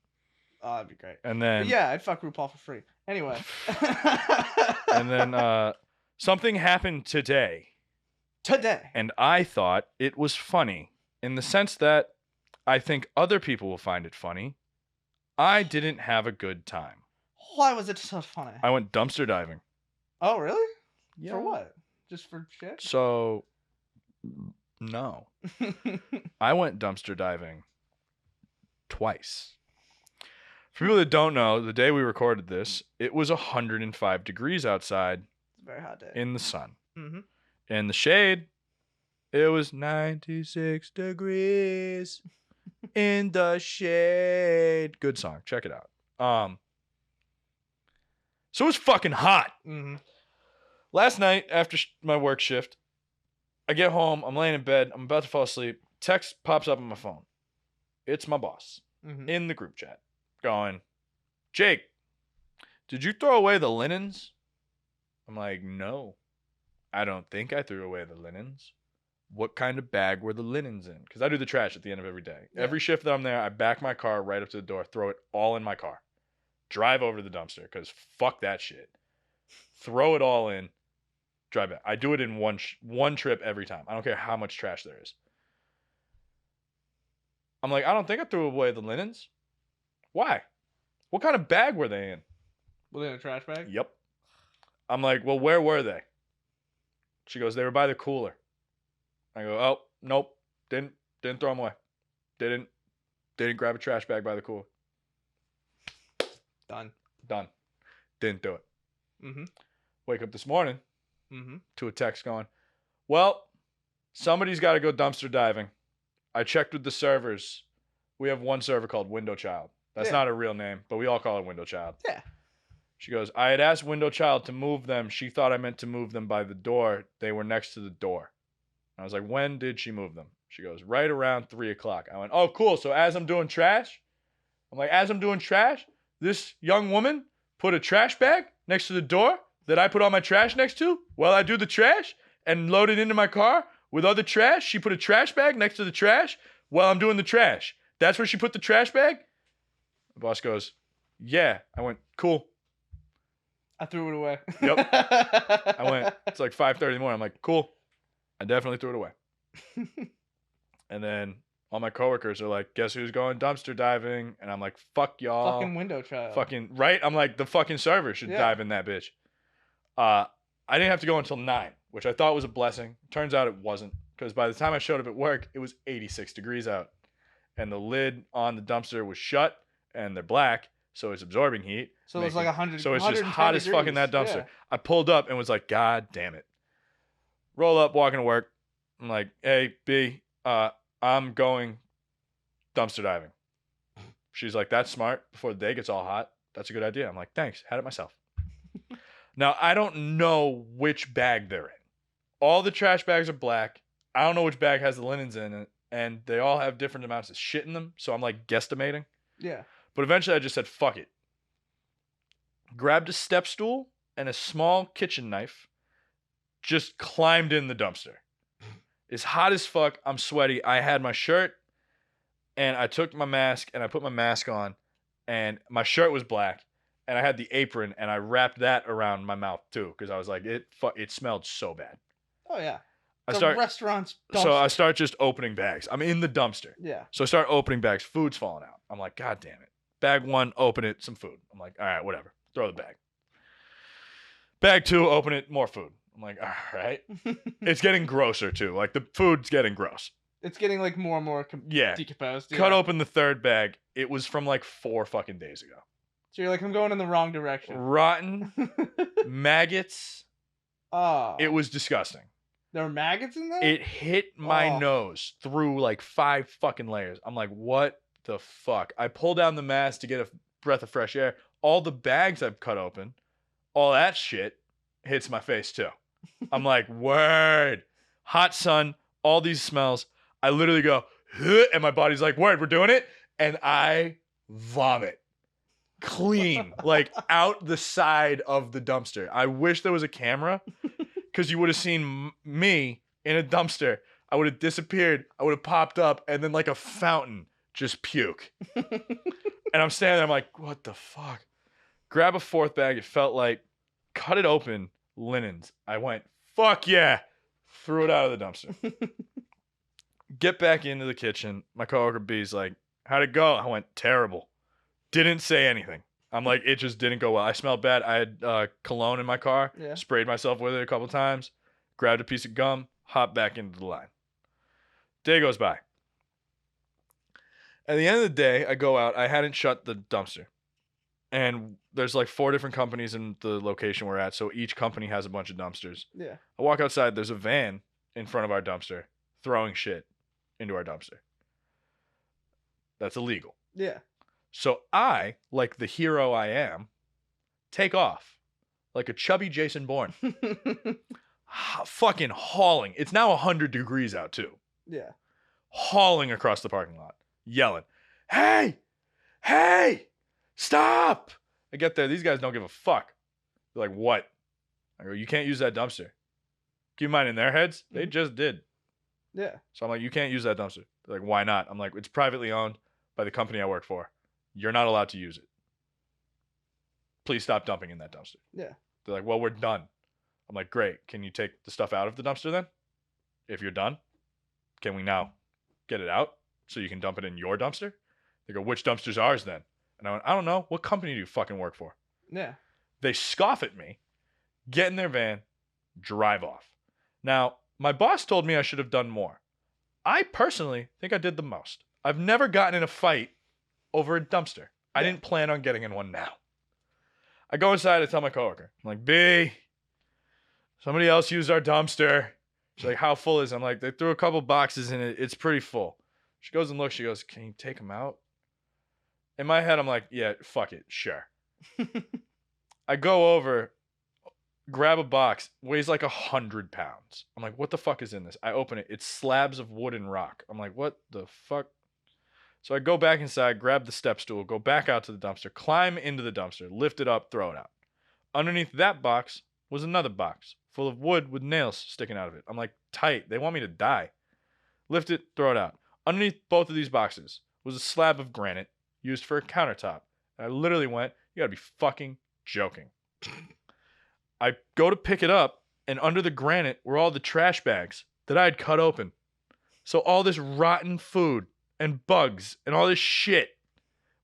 Oh, that'd be great. And then, but yeah, I'd fuck RuPaul for free. Anyway. And then something happened today. And I thought it was funny in the sense that I think other people will find it funny. I didn't have a good time. Why was it so funny? I went dumpster diving. Oh, really? Yeah. For what? Just for shit? So, no. I went dumpster diving twice. For people that don't know, the day we recorded this, it was 105 degrees outside. It's a very hot day. In the sun. Mm-hmm. In the shade, it was 96 degrees in the shade. Good song. Check it out. So it was fucking hot. Mm-hmm. Last night, after my work shift, I get home. I'm laying in bed. I'm about to fall asleep. Text pops up on my phone. It's my boss in the group chat going, Jake, did you throw away the linens? I'm like, no, I don't think I threw away the linens. What kind of bag were the linens in? Because I do the trash at the end of every day. Yeah. Every shift that I'm there, I back my car right up to the door, throw it all in my car. drive over to the dumpster because fuck that shit. Throw it all in, drive back. I do it in one trip every time. I don't care how much trash there is. I'm like, I don't think I threw away the linens. Why? What kind of bag were they in? Were they in a trash bag? Yep. I'm like, well, where were they? She goes, they were by the cooler. I go, oh, nope. Didn't throw them away. Didn't grab a trash bag by the cooler. Done. Didn't do it. Mm-hmm. Wake up this morning mm-hmm. to a text going, well, somebody's got to go dumpster diving. I checked with the servers. We have one server called Window Child. That's not a real name, but we all call it Window Child. Yeah. She goes, I had asked Window Child to move them. She thought I meant to move them by the door. They were next to the door. I was like, when did she move them? She goes, right around 3 o'clock. I went, oh, cool. So as I'm doing trash, this young woman put a trash bag next to the door that I put all my trash next to while I do the trash and load it into my car with other trash. She put a trash bag next to the trash while I'm doing the trash. That's where she put the trash bag? The boss goes, yeah. I went, cool. I threw it away. Yep. I went, it's like 5:30 in the morning. I'm like, cool. I definitely threw it away. And then all my coworkers are like, guess who's going dumpster diving? And I'm like, fuck y'all. Fucking Window Child. Fucking, right? I'm like, the fucking server should dive in that bitch. I didn't have to go until 9, which I thought was a blessing. Turns out it wasn't. Because by the time I showed up at work, it was 86 degrees out. And the lid on the dumpster was shut, and they're black, so it's absorbing heat. So it was like 100. So it's just hot as fuck in that dumpster. Yeah. I pulled up and was like, God damn it. Roll up, walking to work. I'm like, hey, B, I'm going dumpster diving. She's like, that's smart. Before the day gets all hot. That's a good idea. I'm like, thanks. Had it myself. Now, I don't know which bag they're in. All the trash bags are black. I don't know which bag has the linens in it. And they all have different amounts of shit in them. So I'm like guesstimating. Yeah. But eventually I just said, fuck it. Grabbed a step stool and a small kitchen knife. Just climbed in the dumpster. It's hot as fuck. I'm sweaty. I had my shirt and I took my mask and I put my mask on and my shirt was black and I had the apron and I wrapped that around my mouth too because I was like, it smelled so bad. Oh, yeah. Restaurant's dumpster. So I start just opening bags. I'm in the dumpster. Yeah. So I start opening bags. Food's falling out. I'm like, God damn it. Bag 1, open it, some food. I'm like, all right, whatever. Throw the bag. Bag 2, open it, more food. I'm like, all right. It's getting grosser too. Like the food's getting gross. It's getting like more and more decomposed. Yeah. Cut open the third bag. It was from like 4 fucking days ago. So you're like, I'm going in the wrong direction. Rotten. Maggots. Oh. It was disgusting. There were maggots in there? It hit my nose through like 5 fucking layers. I'm like, what the fuck? I pull down the mask to get a breath of fresh air. All the bags I've cut open, all that shit hits my face too. I'm like, word. Hot sun, all these smells. I literally go, huh, and my body's like, word, we're doing it. And I vomit. Clean, like out the side of the dumpster. I wish there was a camera because you would have seen me in a dumpster. I would have disappeared. I would have popped up and then like a fountain just puke. And I'm standing there. I'm like, what the fuck? Grab a 4th bag. It felt like cut it open. Linens. I went, fuck yeah. Threw it out of the dumpster. Get back into the kitchen. My coworker B's like, how'd it go? I went, terrible. Didn't say anything. I'm like, it just didn't go well. I smelled bad. I had cologne in my car. Yeah. Sprayed myself with it a couple times. Grabbed a piece of gum. Hopped back into the line. Day goes by. At the end of the day, I go out. I hadn't shut the dumpster. And there's like 4 different companies in the location we're at. So each company has a bunch of dumpsters. Yeah. I walk outside. There's a van in front of our dumpster throwing shit into our dumpster. That's illegal. Yeah. So I, like the hero I am, take off like a chubby Jason Bourne. Fucking hauling. It's now 100 degrees out too. Yeah. Hauling across the parking lot. Yelling, hey, stop. I get there. These guys don't give a fuck. They're like, what? I go, you can't use that dumpster. Keep in mind, in their heads, they just did. Yeah. So I'm like, you can't use that dumpster. They're like, why not? I'm like, it's privately owned by the company I work for. You're not allowed to use it. please stop dumping in that dumpster. Yeah. They're like, well, we're done. I'm like, great. Can you take the stuff out of the dumpster then? If you're done, can we now get it out so you can dump it in your dumpster? They go, which dumpster's ours then? And I went, I don't know. What company do you fucking work for? Yeah. They scoff at me, get in their van, drive off. Now, my boss told me I should have done more. I personally think I did the most. I've never gotten in a fight over a dumpster. I didn't plan on getting in one now. I go inside to tell my coworker. I'm like, B, somebody else used our dumpster. She's like, how full is it? I'm like, they threw a couple boxes in it. It's pretty full. She goes and looks. She goes, can you take them out? In my head, I'm like, yeah, fuck it. Sure. I go over, grab a box, weighs like 100 pounds. I'm like, what the fuck is in this? I open it. It's slabs of wood and rock. I'm like, what the fuck? So I go back inside, grab the step stool, go back out to the dumpster, climb into the dumpster, lift it up, throw it out. Underneath that box was another box full of wood with nails sticking out of it. I'm like, tight. They want me to die. Lift it, throw it out. Underneath both of these boxes was a slab of granite used for a countertop. And I literally went, you gotta be fucking joking. I go to pick it up, and under the granite were all the trash bags that I had cut open. So all this rotten food and bugs and all this shit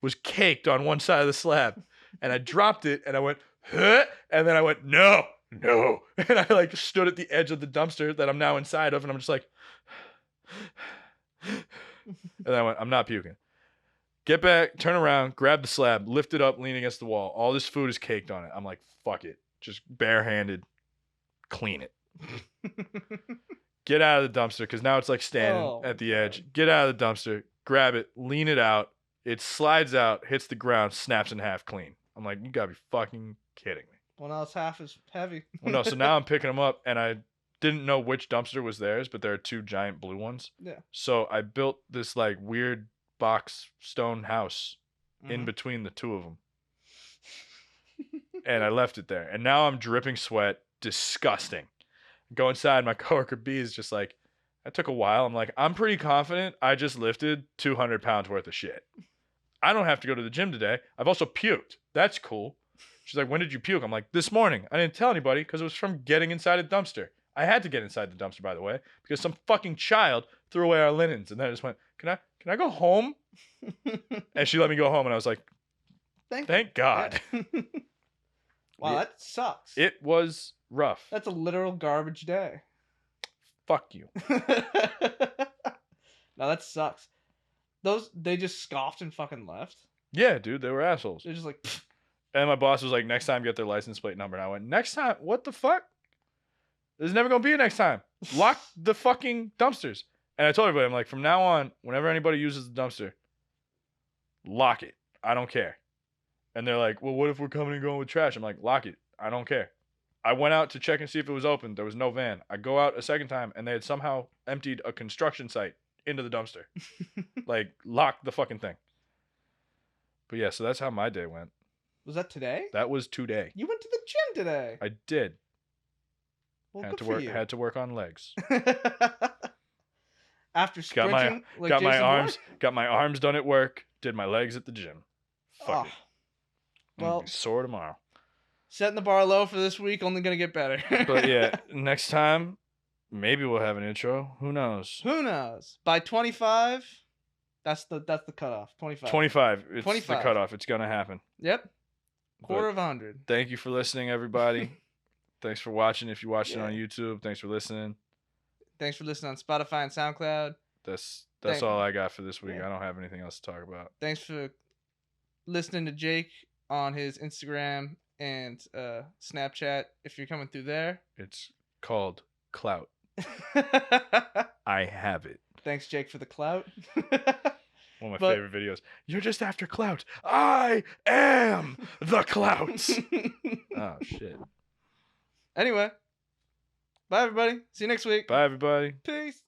was caked on one side of the slab. And I dropped it, and I went, huh? And then I went, no. And I like stood at the edge of the dumpster that I'm now inside of, and I'm just like, and I went, I'm not puking. Get back, turn around, grab the slab, lift it up, lean against the wall. All this food is caked on it. I'm like, fuck it. Just barehanded, clean it. Get out of the dumpster, because now it's like standing at the edge. Get out of the dumpster, grab it, lean it out. It slides out, hits the ground, snaps in half clean. I'm like, you gotta be fucking kidding me. Well, now it's half as heavy. Well, no, so now I'm picking them up, and I didn't know which dumpster was theirs, but there are two giant blue ones. Yeah. So I built this like weird box stone house in between the two of them. And I left it there. And now I'm dripping sweat. Disgusting. Go inside. My coworker B is just like, that took a while. I'm like, I'm pretty confident I just lifted 200 pounds worth of shit. I don't have to go to the gym today. I've also puked. That's cool. She's like, when did you puke? I'm like, this morning. I didn't tell anybody because it was from getting inside a dumpster. I had to get inside the dumpster, by the way, because some fucking child threw away our linens. And then I just went, can I go home? And she let me go home. And I was like, thank God. Yeah. Wow, that sucks. It was rough. That's a literal garbage day. Fuck you. No, that sucks. They just scoffed and fucking left. Yeah, dude, they were assholes. They're just like, pfft. And my boss was like, next time get their license plate number. And I went, next time? What the fuck? There's never going to be a next time. Lock the fucking dumpsters. And I told everybody, I'm like, from now on, whenever anybody uses the dumpster, lock it. I don't care. And they're like, well, what if we're coming and going with trash? I'm like, lock it. I don't care. I went out to check and see if it was open. There was no van. I go out a second time, and they had somehow emptied a construction site into the dumpster. Like, lock the fucking thing. But yeah, so that's how my day went. Was that today? That was today. You went to the gym today. I did. Well, had good to for work. you. Had to work on legs. After sprinting, got my arms done at work. Did my legs at the gym. Fuck it. Well, sore tomorrow. Setting the bar low for this week, only gonna get better. But yeah, next time maybe we'll have an intro. Who knows? Who knows? By 25, that's the cutoff. 25. 25. It's 25. the cutoff. It's gonna happen. Yep. Quarter of 100. Thank you for listening, everybody. Thanks for watching. If you watched it on YouTube, thanks for listening. Thanks for listening on Spotify and SoundCloud. That's all I got for this week. I don't have anything else to talk about. Thanks for listening to Jake on his Instagram and Snapchat. If you're coming through there, it's called Clout. I have it. Thanks, Jake, for the clout. One of my favorite videos. You're just after clout. I am the clout. Oh, shit. Anyway, bye, everybody. See you next week. Bye, everybody. Peace.